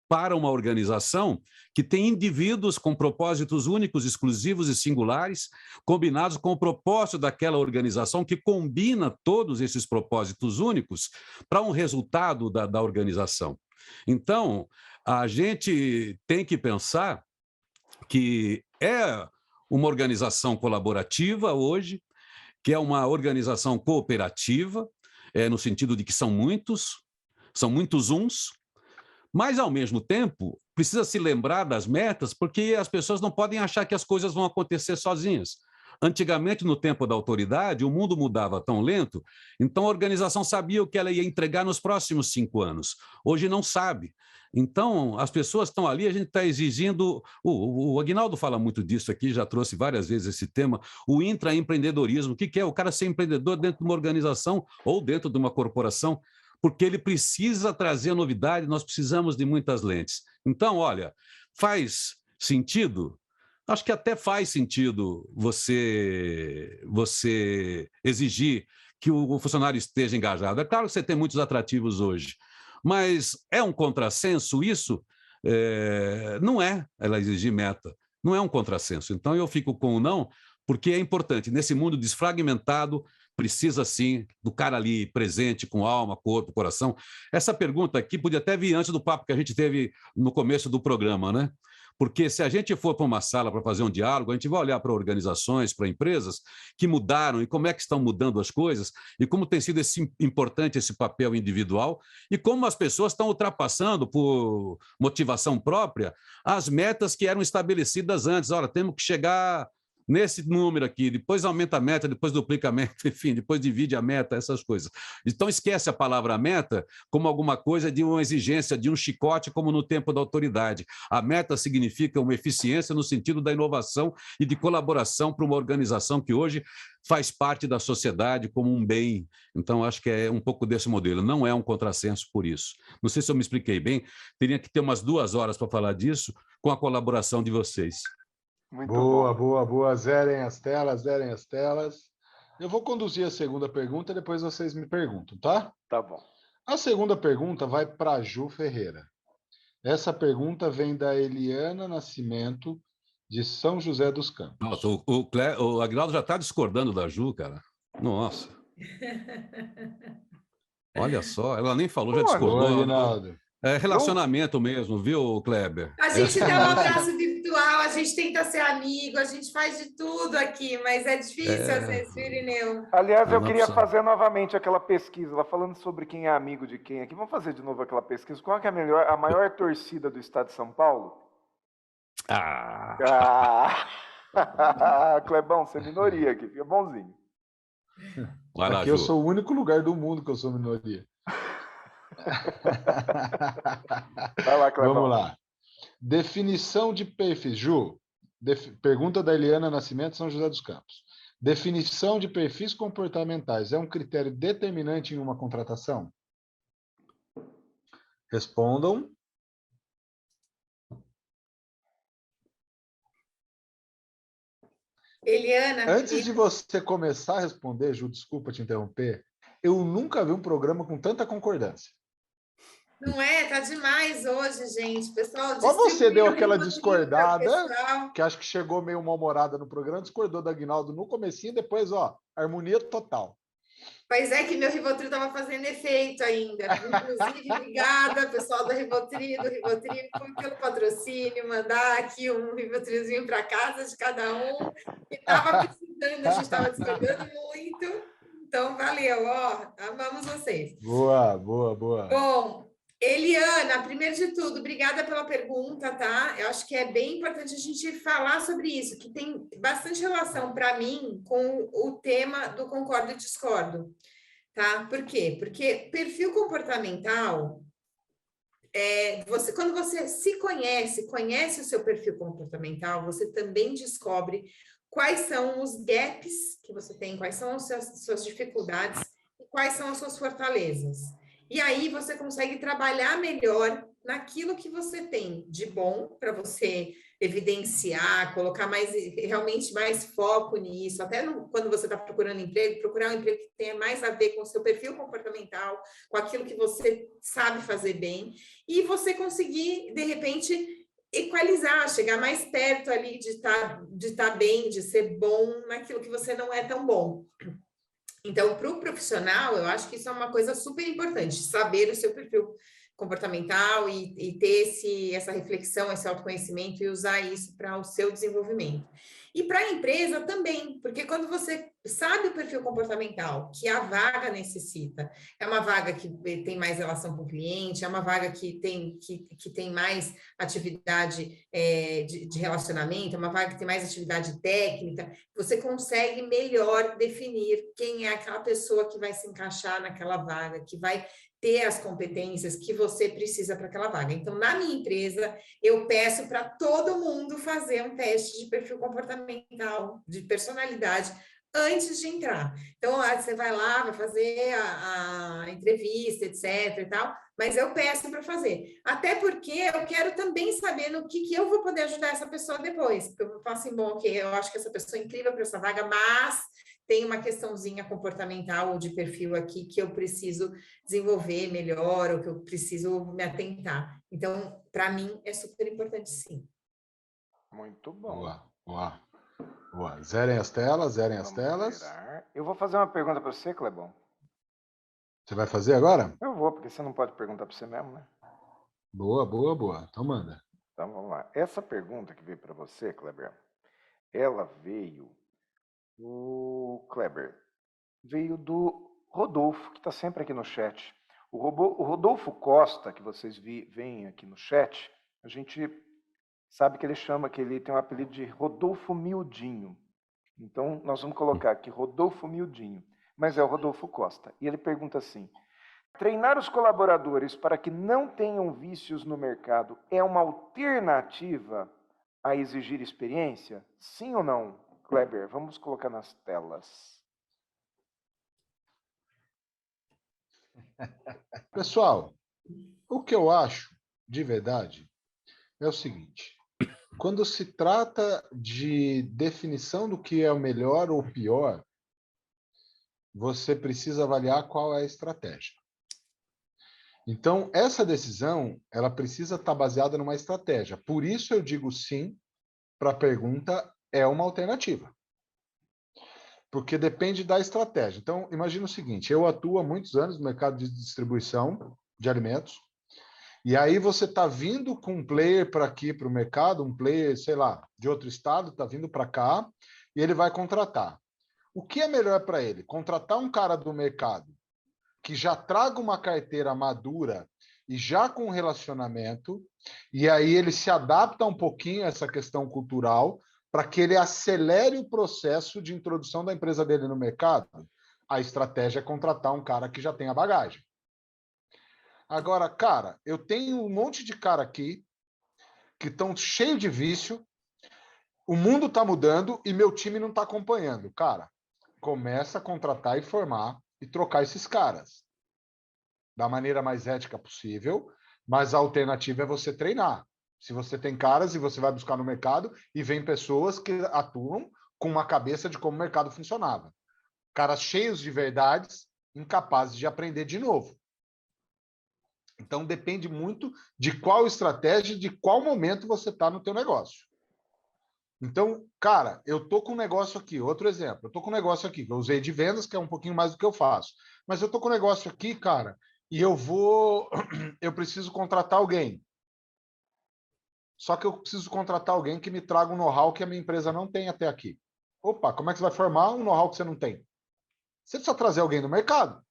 para uma organização que tem indivíduos com propósitos únicos, exclusivos e singulares, combinados com o propósito daquela organização, que combina todos esses propósitos únicos para um resultado da organização. Então, a gente tem que pensar que é uma organização colaborativa hoje, que é uma organização cooperativa, no sentido de que são muitos uns, mas, ao mesmo tempo, precisa se lembrar das metas, porque as pessoas não podem achar que as coisas vão acontecer sozinhas. Antigamente, no tempo da autoridade, o mundo mudava tão lento, então a organização sabia o que ela ia entregar nos próximos 5 anos. Hoje não sabe. Então, as pessoas estão ali, a gente está exigindo... O Aguinaldo fala muito disso aqui, já trouxe várias vezes esse tema, o intraempreendedorismo. O que é? O cara ser empreendedor dentro de uma organização ou dentro de uma corporação, porque ele precisa trazer novidade, nós precisamos de muitas lentes. Então, olha, faz sentido? Acho que até faz sentido você exigir que o funcionário esteja engajado. É claro que você tem muitos atrativos hoje, mas é um contrassenso isso? Não é ela exigir meta, não é um contrassenso. Então, eu fico com o não, porque é importante. Nesse mundo desfragmentado, precisa, sim, do cara ali presente, com alma, corpo, coração. Essa pergunta aqui podia até vir antes do papo que a gente teve no começo do programa, né? Porque se a gente for para uma sala para fazer um diálogo, a gente vai olhar para organizações, para empresas que mudaram e como é que estão mudando as coisas e como tem sido importante esse papel individual e como as pessoas estão ultrapassando, por motivação própria, as metas que eram estabelecidas antes. Ora, temos que chegar nesse número aqui, depois aumenta a meta, depois duplica a meta, enfim, depois divide a meta, essas coisas. Então, esquece a palavra meta como alguma coisa de uma exigência, de um chicote, como no tempo da autoridade. A meta significa uma eficiência no sentido da inovação e de colaboração para uma organização que hoje faz parte da sociedade como um bem. Então, acho que é um pouco desse modelo. Não é um contrassenso por isso. Não sei se eu me expliquei bem, teria que ter umas 2 horas para falar disso com a colaboração de vocês. Muito boa, bom. Boa. Zerem as telas. Eu vou conduzir a segunda pergunta, depois vocês me perguntam, tá? Tá bom. A segunda pergunta vai para a Ju Ferreira. Essa pergunta vem da Eliana Nascimento, de São José dos Campos. Nossa, o Aguinaldo já está discordando da Ju, cara. Nossa. Olha só, ela nem falou, já discordou. Aguinaldo. É relacionamento mesmo, viu, Kleber? A gente dá um abraço virtual, a gente tenta ser amigo, a gente faz de tudo aqui, mas é difícil às vezes, Irineu. Aliás, eu queria fazer novamente aquela pesquisa, lá falando sobre quem é amigo de quem aqui. Vamos fazer de novo aquela pesquisa. Qual é a maior torcida do estado de São Paulo? Clebão, você é minoria aqui, fica bonzinho. Aqui eu sou o único lugar do mundo que eu sou minoria. Vai lá, Clebão. Vamos lá. Definição de perfis. Ju, pergunta da Eliana Nascimento, São José dos Campos. Definição de perfis comportamentais é um critério determinante em uma contratação? Respondam. Eliana... Antes de você começar a responder, Ju, desculpa te interromper, eu nunca vi um programa com tanta concordância. Não é? Tá demais hoje, gente. Pessoal, Só você deu aquela distribui o discordada, pessoal. que acho que chegou meio mal-humorada no programa, discordou da Aguinaldo no comecinho, depois, ó, harmonia total. Pois é que meu Rivotril estava fazendo efeito ainda. Inclusive, obrigada, pessoal do Rivotril, pelo patrocínio, mandar aqui um Rivotrilzinho para casa de cada um, que estava precisando, a gente estava discordando muito. Então, valeu, ó, amamos vocês. Boa, boa, boa. Bom, Eliana, primeiro de tudo, obrigada pela pergunta, tá? Eu acho que é bem importante a gente falar sobre isso, que tem bastante relação para mim com o tema do concordo e discordo, tá? Por quê? Porque perfil comportamental, quando você se conhece, conhece o seu perfil comportamental, você também descobre quais são os gaps que você tem, quais são as suas dificuldades e quais são as suas fortalezas. E aí você consegue trabalhar melhor naquilo que você tem de bom para você evidenciar, colocar realmente mais foco nisso, até quando você está procurando emprego, procurar um emprego que tenha mais a ver com o seu perfil comportamental, com aquilo que você sabe fazer bem, e você conseguir, de repente, equalizar, chegar mais perto ali de estar bem, de ser bom naquilo que você não é tão bom. Então, para o profissional, eu acho que isso é uma coisa super importante, saber o seu perfil comportamental e ter essa reflexão, esse autoconhecimento e usar isso para o seu desenvolvimento. E para a empresa também, porque quando você sabe o perfil comportamental que a vaga necessita, é uma vaga que tem mais relação com o cliente, é uma vaga que tem mais atividade de relacionamento, é uma vaga que tem mais atividade técnica, você consegue melhor definir quem é aquela pessoa que vai se encaixar naquela vaga, que vai ter as competências que você precisa para aquela vaga. Então, na minha empresa, eu peço para todo mundo fazer um teste de perfil comportamental, de personalidade, antes de entrar. Então, você vai lá, vai fazer a entrevista, etc. e tal, mas eu peço para fazer. Até porque eu quero também saber no que eu vou poder ajudar essa pessoa depois. Porque eu falo assim, bom, ok, eu acho que essa pessoa é incrível para essa vaga, mas tem uma questãozinha comportamental ou de perfil aqui que eu preciso desenvolver melhor ou que eu preciso me atentar. Então, para mim, é super importante, sim. Muito bom. Boa, boa, boa. Zerem as telas, zerem as telas. Zerar. Eu vou fazer uma pergunta para você, Clebão. Você vai fazer agora? Eu vou, porque você não pode perguntar para você mesmo, né? Boa, boa, boa. Então manda. Então, vamos lá. Essa pergunta que veio para você, Kleber, ela veio veio do Rodolfo, que está sempre aqui no chat. O Rodolfo Costa, que vocês veem aqui no chat, a gente sabe que ele tem um apelido de Rodolfo Miudinho. Então, nós vamos colocar aqui Rodolfo Miudinho, mas é o Rodolfo Costa. E ele pergunta assim: treinar os colaboradores para que não tenham vícios no mercado é uma alternativa a exigir experiência? Sim ou não, Kleber? Vamos colocar nas telas. Pessoal, o que eu acho, de verdade, é o seguinte. Quando se trata de definição do que é o melhor ou o pior, você precisa avaliar qual é a estratégia. Então, essa decisão, ela precisa estar baseada numa estratégia. Por isso eu digo sim para a pergunta, é uma alternativa. Porque depende da estratégia. Então, imagina o seguinte, eu atuo há muitos anos no mercado de distribuição de alimentos, e aí você está vindo com um player para aqui, para o mercado, um player, sei lá, de outro estado, está vindo para cá, e ele vai contratar. O que é melhor para ele? Contratar um cara do mercado que já traga uma carteira madura e já com relacionamento, e aí ele se adapta um pouquinho a essa questão cultural para que ele acelere o processo de introdução da empresa dele no mercado. A estratégia é contratar um cara que já tem a bagagem. Agora, cara, eu tenho um monte de cara aqui que estão cheio de vício, o mundo está mudando e meu time não está acompanhando. Cara, começa a contratar e formar e trocar esses caras da maneira mais ética possível, mas a alternativa é você treinar. Se você tem caras e você vai buscar no mercado e vem pessoas que atuam com uma cabeça de como o mercado funcionava. Caras cheios de verdades, incapazes de aprender de novo. Então, depende muito de qual estratégia, de qual momento você está no teu negócio. Então, cara, eu tô com um negócio aqui, outro exemplo, eu tô com um negócio aqui, que eu usei de vendas, que é um pouquinho mais do que eu faço. Mas eu tô com um negócio aqui, cara, e eu preciso contratar alguém. Só que eu preciso contratar alguém que me traga um know-how que a minha empresa não tem até aqui. Opa, como é que você vai formar um know-how que você não tem? Você precisa trazer alguém do mercado.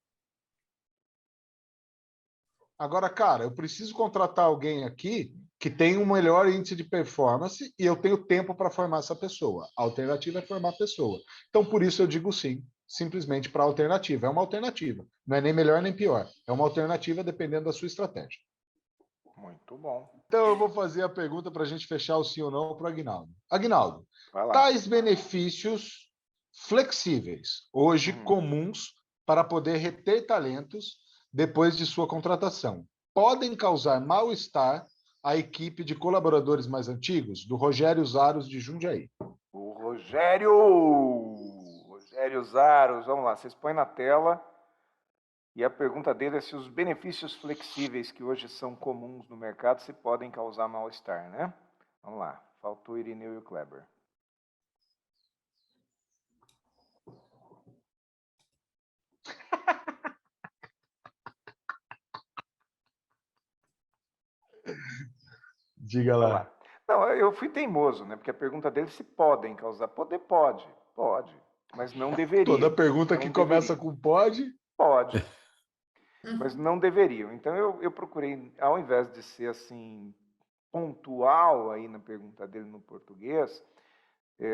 Agora, cara, eu preciso contratar alguém aqui que tem um melhor índice de performance e eu tenho tempo para formar essa pessoa. A alternativa é formar a pessoa. Então, por isso eu digo sim, simplesmente para a alternativa. É uma alternativa. Não é nem melhor nem pior. É uma alternativa dependendo da sua estratégia. Muito bom. Então, eu vou fazer a pergunta para a gente fechar o sim ou não para o Aguinaldo. Aguinaldo, Vai lá. tais benefícios flexíveis, hoje comuns para poder reter talentos depois de sua contratação, podem causar mal-estar à equipe de colaboradores mais antigos? Do Rogério Zaros, de Jundiaí. O Rogério Zaros, vamos lá, vocês põem na tela. E a pergunta dele é se os benefícios flexíveis que hoje são comuns no mercado se podem causar mal-estar, né? Vamos lá, faltou o Irineu e o Kleber. Diga Vamos lá. lá. Não, eu fui teimoso, né? Porque a pergunta dele é se podem causar. Poder pode, mas não deveria. Toda pergunta não que deveria. começa com pode. Pode, mas não deveriam. Então eu procurei, ao invés de ser assim pontual aí na pergunta dele no português,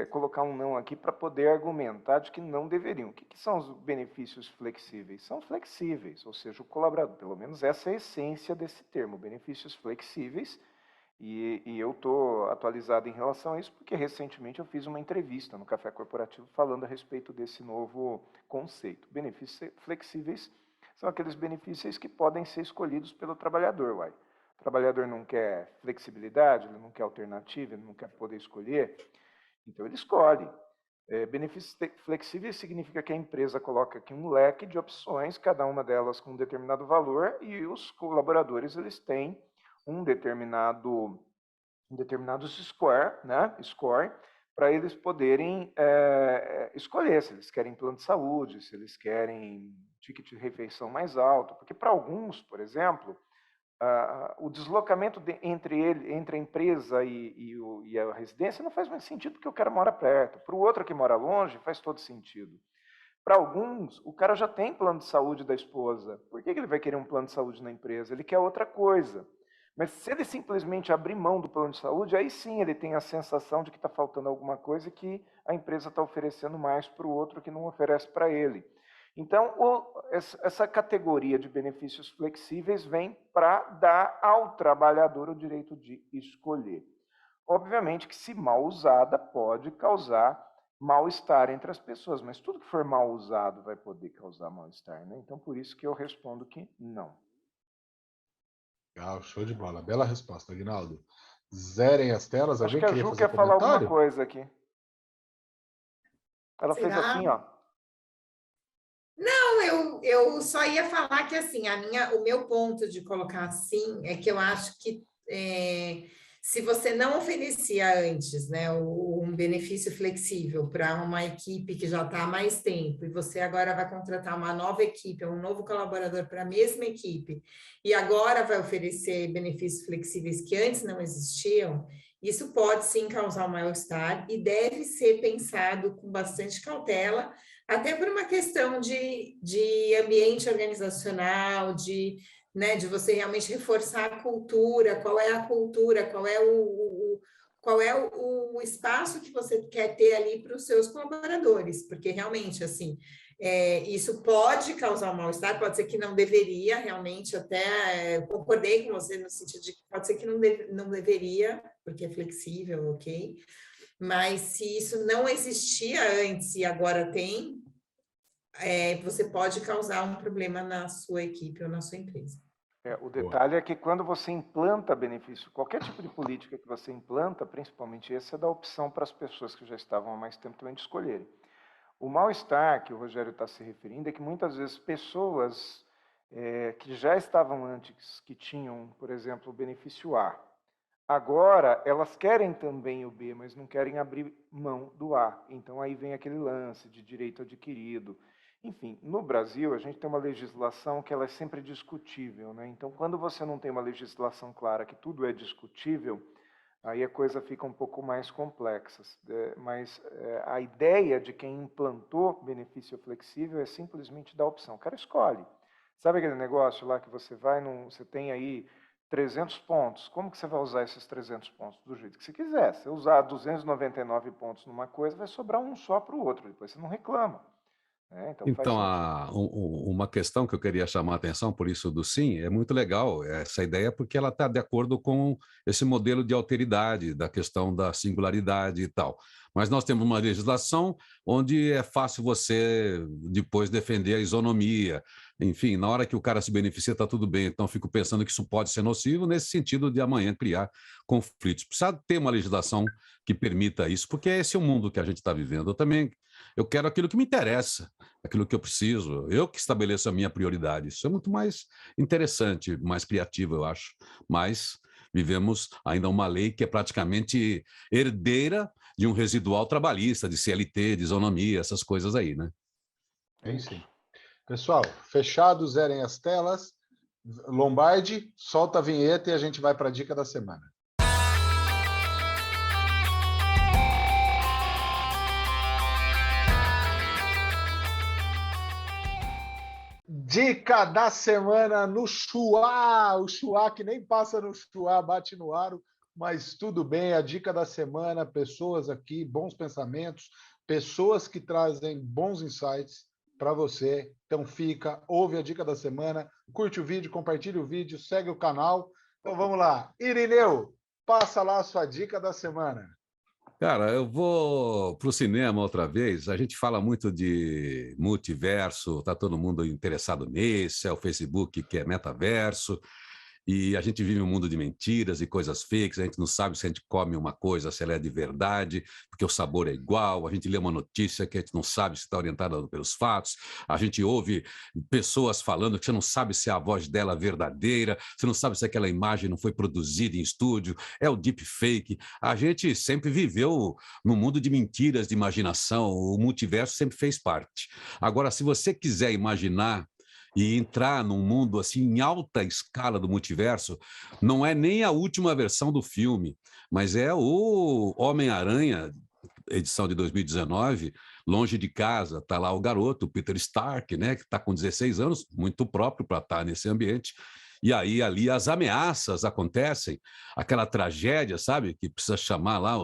colocar um não aqui para poder argumentar de que não deveriam. O que são os benefícios flexíveis? São flexíveis, ou seja, o colaborador, pelo menos essa é a essência desse termo, benefícios flexíveis, e eu estou atualizado em relação a isso porque recentemente eu fiz uma entrevista no Café Corporativo falando a respeito desse novo conceito. Benefícios flexíveis são aqueles benefícios que podem ser escolhidos pelo trabalhador, uai. O trabalhador não quer flexibilidade, ele não quer alternativa, ele não quer poder escolher, então ele escolhe. Benefícios flexíveis significa que a empresa coloca aqui um leque de opções, cada uma delas com um determinado valor, e os colaboradores eles têm um determinado score, né? Score, para eles poderem escolher se eles querem plano de saúde, se eles querem ticket de refeição mais alto, porque para alguns, por exemplo, o deslocamento entre a empresa e a residência não faz mais sentido porque o cara mora perto. Para o outro que mora longe, faz todo sentido. Para alguns, o cara já tem plano de saúde da esposa. Por que ele vai querer um plano de saúde na empresa? Ele quer outra coisa. Mas se ele simplesmente abrir mão do plano de saúde, aí sim ele tem a sensação de que está faltando alguma coisa e que a empresa está oferecendo mais para o outro que não oferece para ele. Então, essa categoria de benefícios flexíveis vem para dar ao trabalhador o direito de escolher. Obviamente que, se mal usada, pode causar mal-estar entre as pessoas, mas tudo que for mal usado vai poder causar mal-estar, né? Então, por isso que eu respondo que não. Legal, show de bola. Bela resposta, Aguinaldo. Zerem as telas. Acho Alguém que a queria Ju fazer quer falar alguma comentário? coisa aqui. Ela fez Será? assim, ó. Não, eu só ia falar que assim, o meu ponto de colocar assim é que eu acho que se você não oferecia antes, né, um benefício flexível para uma equipe que já está há mais tempo, e você agora vai contratar uma nova equipe, um novo colaborador para a mesma equipe, e agora vai oferecer benefícios flexíveis que antes não existiam, isso pode sim causar um mal-estar e deve ser pensado com bastante cautela, até por uma questão de ambiente organizacional, né, de você realmente reforçar a cultura, qual é a cultura, qual é o espaço que você quer ter ali para os seus colaboradores, porque realmente, assim, isso pode causar um mal-estar, pode ser que não deveria, realmente, até concordei com você no sentido de que pode ser que não deveria, porque é flexível, ok? Mas se isso não existia antes e agora tem, você pode causar um problema na sua equipe ou na sua empresa. O detalhe é que quando você implanta benefício, qualquer tipo de política que você implanta, principalmente esse, é dar opção para as pessoas que já estavam há mais tempo também de escolherem. O mal-estar que o Rogério está se referindo é que muitas vezes pessoas que já estavam antes, que tinham, por exemplo, o benefício A. Agora, elas querem também o B, mas não querem abrir mão do A. Então, aí vem aquele lance de direito adquirido. Enfim, no Brasil, a gente tem uma legislação que ela é sempre discutível, né? Então, quando você não tem uma legislação clara que tudo é discutível, aí a coisa fica um pouco mais complexa. Mas a ideia de quem implantou benefício flexível é simplesmente dar opção. O cara escolhe. Sabe aquele negócio lá que você vai, você tem aí 300 pontos. Como que você vai usar esses 300 pontos? Do jeito que você quiser. Se você usar 299 pontos numa coisa, vai sobrar um só para o outro. Depois você não reclama. Então faz Então, sentido. uma questão que eu queria chamar a atenção, por isso do sim, é muito legal essa ideia, porque ela está de acordo com esse modelo de alteridade, da questão da singularidade e tal. Mas nós temos uma legislação onde é fácil você depois defender a isonomia. Enfim, na hora que o cara se beneficia, está tudo bem. Então, fico pensando que isso pode ser nocivo nesse sentido de amanhã criar conflitos. Precisa ter uma legislação que permita isso, porque esse é o mundo que a gente está vivendo. Eu quero aquilo que me interessa, aquilo que eu preciso, eu que estabeleço a minha prioridade. Isso é muito mais interessante, mais criativo, eu acho. Mas vivemos ainda uma lei que é praticamente herdeira de um residual trabalhista, de CLT, de isonomia, essas coisas aí, né? Sim. Pessoal, fechado, zerem as telas. Lombardi, solta a vinheta e a gente vai para a dica da semana. Dica da semana no Chuá, o Chuá que nem passa no Chuá, bate no aro, mas tudo bem, a dica da semana, pessoas aqui, bons pensamentos, pessoas que trazem bons insights para você. Então fica, ouve a dica da semana, curte o vídeo, compartilha o vídeo, segue o canal. Então vamos lá. Irineu, passa lá a sua dica da semana. Cara, eu vou para o cinema outra vez. A gente fala muito de multiverso, tá todo mundo interessado nesse, é o Facebook que é metaverso. E a gente vive um mundo de mentiras e coisas fakes, a gente não sabe se a gente come uma coisa, se ela é de verdade, porque o sabor é igual, a gente lê uma notícia que a gente não sabe se está orientada pelos fatos, a gente ouve pessoas falando que você não sabe se é a voz dela verdadeira, você não sabe se aquela imagem não foi produzida em estúdio, é o deepfake. A gente sempre viveu num mundo de mentiras, de imaginação, o multiverso sempre fez parte. Agora, se você quiser imaginar e entrar num mundo assim em alta escala do multiverso, não é nem a última versão do filme, mas é o Homem-Aranha, edição de 2019, Longe de Casa, tá lá o garoto, o Peter Stark, né, que está com 16 anos, muito próprio para estar nesse ambiente. E aí ali as ameaças acontecem, aquela tragédia, sabe, que precisa chamar lá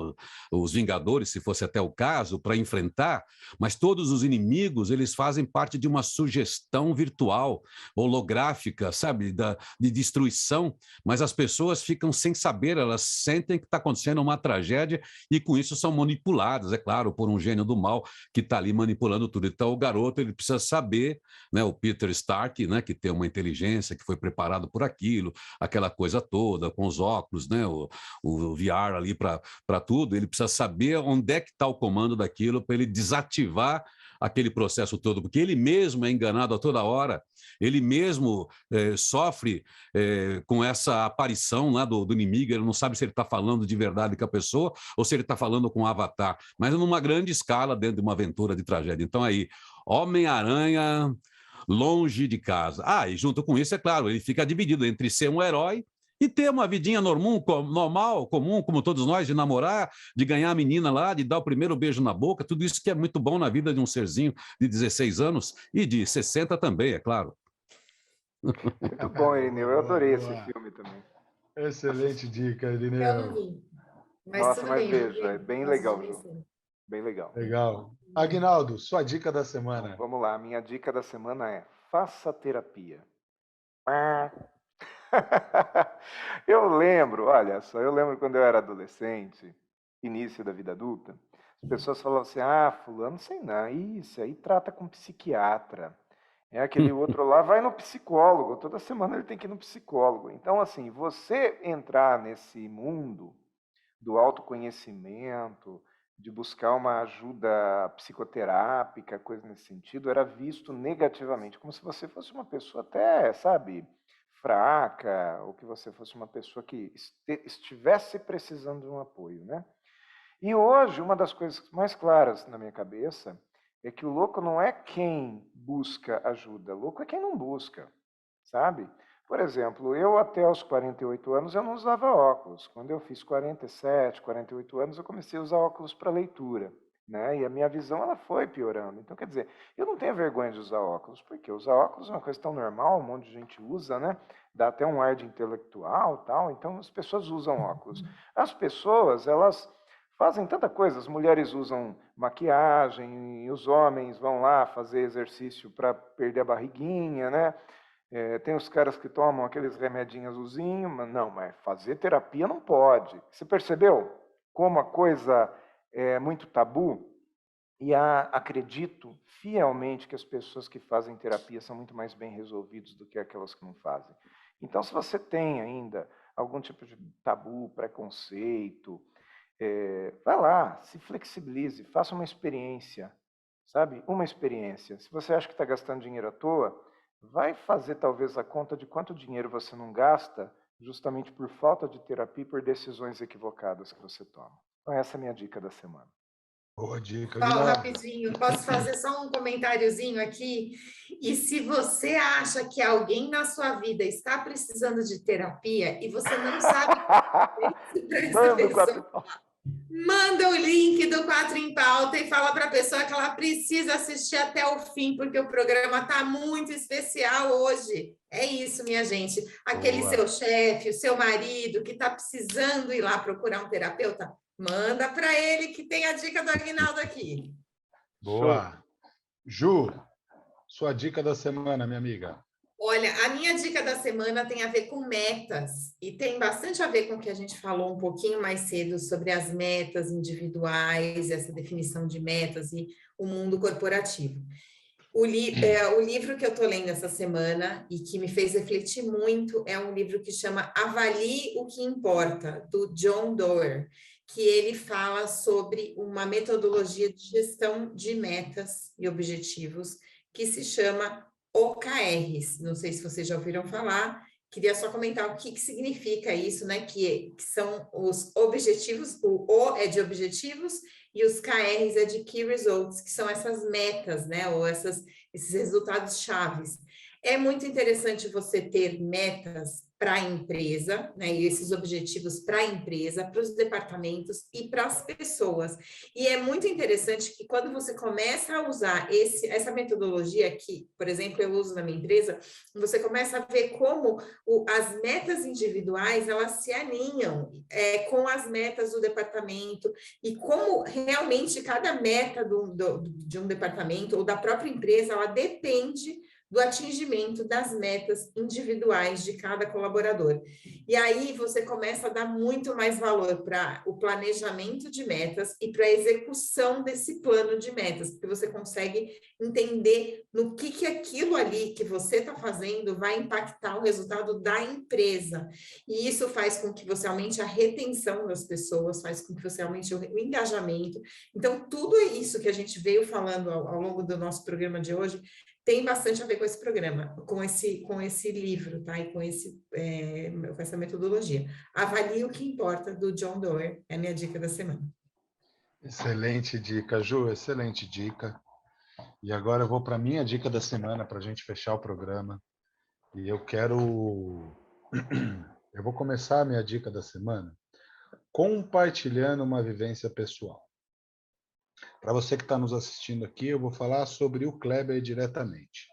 os Vingadores, se fosse até o caso, para enfrentar, mas todos os inimigos, eles fazem parte de uma sugestão virtual, holográfica, sabe, de destruição, mas as pessoas ficam sem saber, elas sentem que está acontecendo uma tragédia e com isso são manipuladas, é claro, por um gênio do mal que está ali manipulando tudo. Então o garoto, ele precisa saber, né, o Peter Stark, né, que tem uma inteligência, que foi preparado por aquilo, aquela coisa toda, com os óculos, né, o VR ali para tudo, ele precisa saber onde é que está o comando daquilo para ele desativar aquele processo todo, porque ele mesmo é enganado a toda hora, ele mesmo sofre com essa aparição lá do inimigo, ele não sabe se ele está falando de verdade com a pessoa ou se ele está falando com um avatar, mas numa grande escala dentro de uma aventura de tragédia. Então aí, Homem-Aranha Longe de Casa. Ah, e junto com isso, é claro, ele fica dividido entre ser um herói e ter uma vidinha normal, comum, como todos nós, de namorar, de ganhar a menina lá, de dar o primeiro beijo na boca, tudo isso que é muito bom na vida de um serzinho de 16 anos e de 60 também, é claro. Muito bom, Irineu. Eu adorei esse Boa. filme também. Excelente dica, Eu não Irineu. vi. Mas Nossa, tudo mas bem, eu vou veja, é ver. bem Posso legal, te Ju. vencer. Bem legal. Legal. Aguinaldo, sua dica da Então, semana. vamos lá, minha dica da semana é: faça terapia. Ah. Eu lembro quando eu era adolescente, início da vida adulta, as pessoas falavam assim: ah, fulano, sei não, isso aí trata com psiquiatra. É aquele outro lá, vai no psicólogo, toda semana ele tem que ir no psicólogo. Então, assim, você entrar nesse mundo do autoconhecimento, de buscar uma ajuda psicoterápica, coisa nesse sentido, era visto negativamente, como se você fosse uma pessoa até, sabe, fraca, ou que você fosse uma pessoa que estivesse precisando de um apoio, né? E hoje, uma das coisas mais claras na minha cabeça é que o louco não é quem busca ajuda, louco é quem não busca, sabe? Por exemplo, eu até aos 48 anos eu não usava óculos. Quando eu fiz 47, 48 anos, eu comecei a usar óculos para leitura, né? E a minha visão ela foi piorando. Então, quer dizer, eu não tenho vergonha de usar óculos, porque usar óculos é uma coisa tão normal, um monte de gente usa, né? Dá até um ar de intelectual, tal. Então, as pessoas usam óculos. As pessoas, elas fazem tanta coisa. As mulheres usam maquiagem, e os homens vão lá fazer exercício para perder a barriguinha, né? Tem os caras que tomam aqueles remedinhos azulzinhos, mas não, mas fazer terapia não pode. Você percebeu como a coisa é muito tabu? E acredito fielmente que as pessoas que fazem terapia são muito mais bem resolvidas do que aquelas que não fazem. Então, se você tem ainda algum tipo de tabu, preconceito, vai lá, se flexibilize, faça uma experiência, sabe? Uma experiência. Se você acha que está gastando dinheiro à toa, vai fazer talvez a conta de quanto dinheiro você não gasta justamente por falta de terapia e por decisões equivocadas que você toma. Então essa é a minha dica da semana. Boa dica, Paulo, Guilherme. rapidinho, posso fazer só um comentáriozinho aqui? E se você acha que alguém na sua vida está precisando de terapia e você não sabe para essa pessoa, manda o link do Quatro em Pauta e fala para a pessoa que ela precisa assistir até o fim, porque o programa está muito especial hoje. É isso, minha gente. Aquele Boa. seu chefe, o seu marido que está precisando ir lá procurar um terapeuta, manda para ele que tem a dica do Aguinaldo aqui. Boa. Ju, sua dica da semana, minha amiga. Olha, a minha dica da semana tem a ver com metas e tem bastante a ver com o que a gente falou um pouquinho mais cedo sobre as metas individuais, essa definição de metas e o mundo corporativo. O livro que eu estou lendo essa semana e que me fez refletir muito é um livro que chama Avalie o que Importa, do John Doerr, que ele fala sobre uma metodologia de gestão de metas e objetivos que se chama OKRs. Não sei se vocês já ouviram falar. Queria só comentar o que significa isso, né? Que são os objetivos, o O é de objetivos e os KRs é de Key Results, que são essas metas, né? Ou esses resultados chaves. É muito interessante você ter metas para a empresa, né? E esses objetivos para a empresa, para os departamentos e para as pessoas. E é muito interessante que quando você começa a usar essa metodologia que, por exemplo, eu uso na minha empresa, você começa a ver como as metas individuais elas se alinham com as metas do departamento e como realmente cada meta de um departamento ou da própria empresa ela depende do atingimento das metas individuais de cada colaborador. E aí você começa a dar muito mais valor para o planejamento de metas e para a execução desse plano de metas, porque você consegue entender no que aquilo ali que você está fazendo vai impactar o resultado da empresa. E isso faz com que você aumente a retenção das pessoas, faz com que você aumente o engajamento. Então, tudo isso que a gente veio falando ao longo do nosso programa de hoje tem bastante a ver com esse programa, com esse livro, tá? E com essa metodologia. Avalie o que importa, do John Doerr, é a minha dica da semana. Excelente dica, Ju, excelente dica. E agora eu vou para a minha dica da semana para a gente fechar o programa. E eu vou começar a minha dica da semana compartilhando uma vivência pessoal. Para você que está nos assistindo aqui, eu vou falar sobre o Kleber diretamente.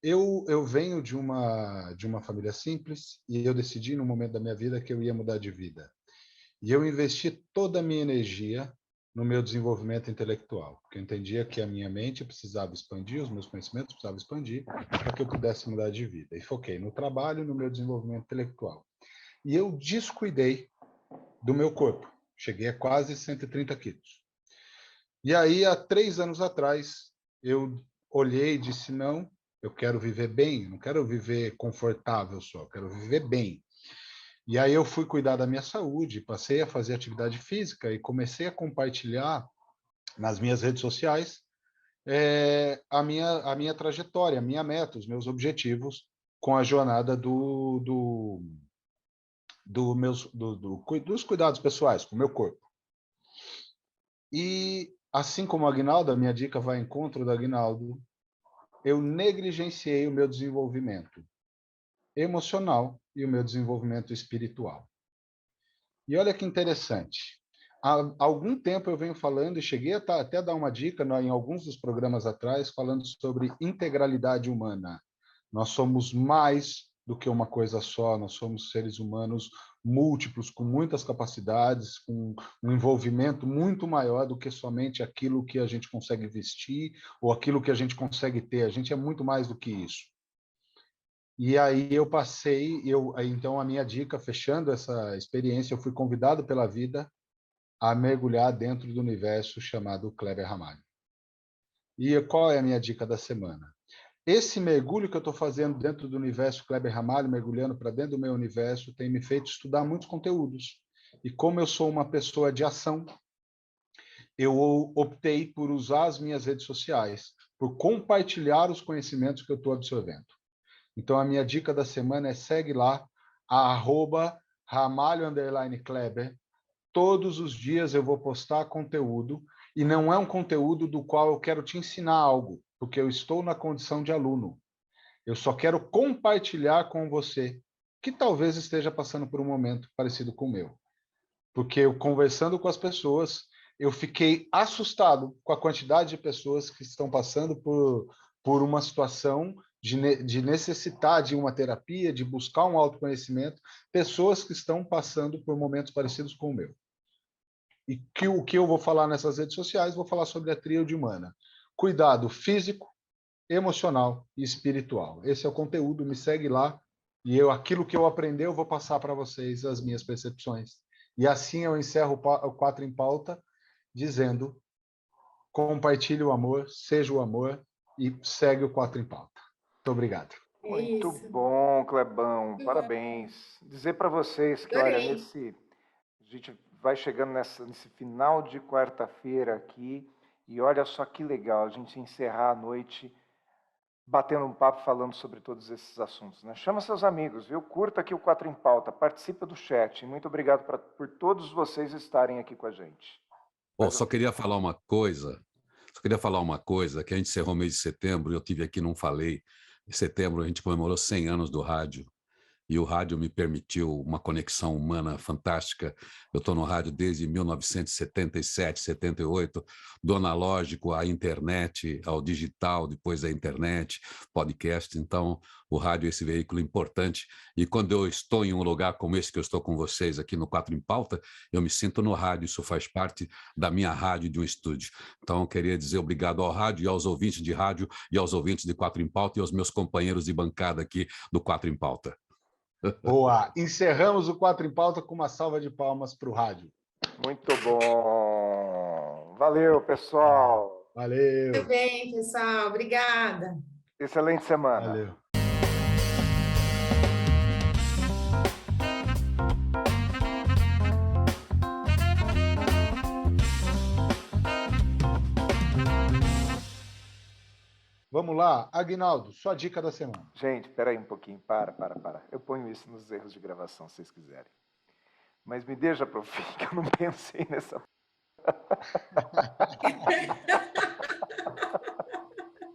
Eu venho de uma família simples e eu decidi no momento da minha vida que eu ia mudar de vida. E eu investi toda a minha energia no meu desenvolvimento intelectual, porque eu entendia que a minha mente precisava expandir, os meus conhecimentos precisavam expandir para que eu pudesse mudar de vida. E foquei no trabalho e no meu desenvolvimento intelectual. E eu descuidei do meu corpo. Cheguei a quase 130 quilos. E aí, há 3 anos atrás, eu olhei e disse, não, eu quero viver bem, não quero viver confortável só, eu quero viver bem. E aí eu fui cuidar da minha saúde, passei a fazer atividade física e comecei a compartilhar nas minhas redes sociais a minha trajetória, a minha meta, os meus objetivos com a jornada dos cuidados pessoais, com o meu corpo. E, assim como o Aguinaldo, a minha dica vai ao encontro do Aguinaldo, eu negligenciei o meu desenvolvimento emocional e o meu desenvolvimento espiritual. E olha que interessante. Há algum tempo eu venho falando, e cheguei até a dar uma dica em alguns dos programas atrás, falando sobre integralidade humana. Nós somos mais do que uma coisa só, nós somos seres humanos múltiplos, com muitas capacidades, com um envolvimento muito maior do que somente aquilo que a gente consegue vestir ou aquilo que a gente consegue ter. A gente é muito mais do que isso. E aí eu passei, então a minha dica, fechando essa experiência, eu fui convidado pela vida a mergulhar dentro do universo chamado Kleber Ramalho. E qual é a minha dica da semana? Esse mergulho que eu estou fazendo dentro do universo Kleber Ramalho, mergulhando para dentro do meu universo, tem me feito estudar muitos conteúdos. E como eu sou uma pessoa de ação, eu optei por usar as minhas redes sociais, por compartilhar os conhecimentos que eu estou absorvendo. Então, a minha dica da semana é segue lá, @Ramalho_Kleber. Todos os dias eu vou postar conteúdo, e não é um conteúdo do qual eu quero te ensinar algo, porque eu estou na condição de aluno. Eu só quero compartilhar com você, que talvez esteja passando por um momento parecido com o meu. Porque eu, conversando com as pessoas, eu fiquei assustado com a quantidade de pessoas que estão passando por uma situação de necessitar de uma terapia, de buscar um autoconhecimento, pessoas que estão passando por momentos parecidos com o meu. E o que eu vou falar nessas redes sociais, vou falar sobre a tríade humana. Cuidado físico, emocional e espiritual. Esse é o conteúdo, me segue lá, e aquilo que eu aprendi, eu vou passar para vocês as minhas percepções. E assim eu encerro o 4 em Pauta, dizendo: compartilhe o amor, seja o amor, e segue o 4 em Pauta. Muito obrigado. Muito bom, Clebão. Parabéns. Dizer para vocês que, olha, a gente vai chegando nesse final de quarta-feira aqui, e olha só que legal a gente encerrar a noite batendo um papo falando sobre todos esses assuntos, né? Chama seus amigos, viu? Curta aqui o 4 em Pauta, participa do chat. Muito obrigado por todos vocês estarem aqui com a gente. Só queria falar uma coisa, que a gente encerrou o mês de setembro, e eu tive aqui, não falei. Em setembro a gente comemorou 100 anos do rádio, e o rádio me permitiu uma conexão humana fantástica. Eu estou no rádio desde 1977, 78, do analógico à internet, ao digital, depois da internet, podcast. Então, o rádio é esse veículo importante. E quando eu estou em um lugar como esse que eu estou com vocês aqui no 4 em Pauta, eu me sinto no rádio, isso faz parte da minha rádio de um estúdio. Então, eu queria dizer obrigado ao rádio e aos ouvintes de rádio e aos ouvintes de 4 em Pauta e aos meus companheiros de bancada aqui do 4 em Pauta. Boa! Encerramos o 4 em Pauta com uma salva de palmas para o rádio. Muito bom! Valeu, pessoal! Valeu! Muito bem, pessoal. Obrigada. Excelente semana. Valeu! Vamos lá, Aguinaldo, sua dica da semana. Gente, espera aí um pouquinho, para. Eu ponho isso nos erros de gravação, se vocês quiserem. Mas me deixa pro fim, que eu não pensei nessa...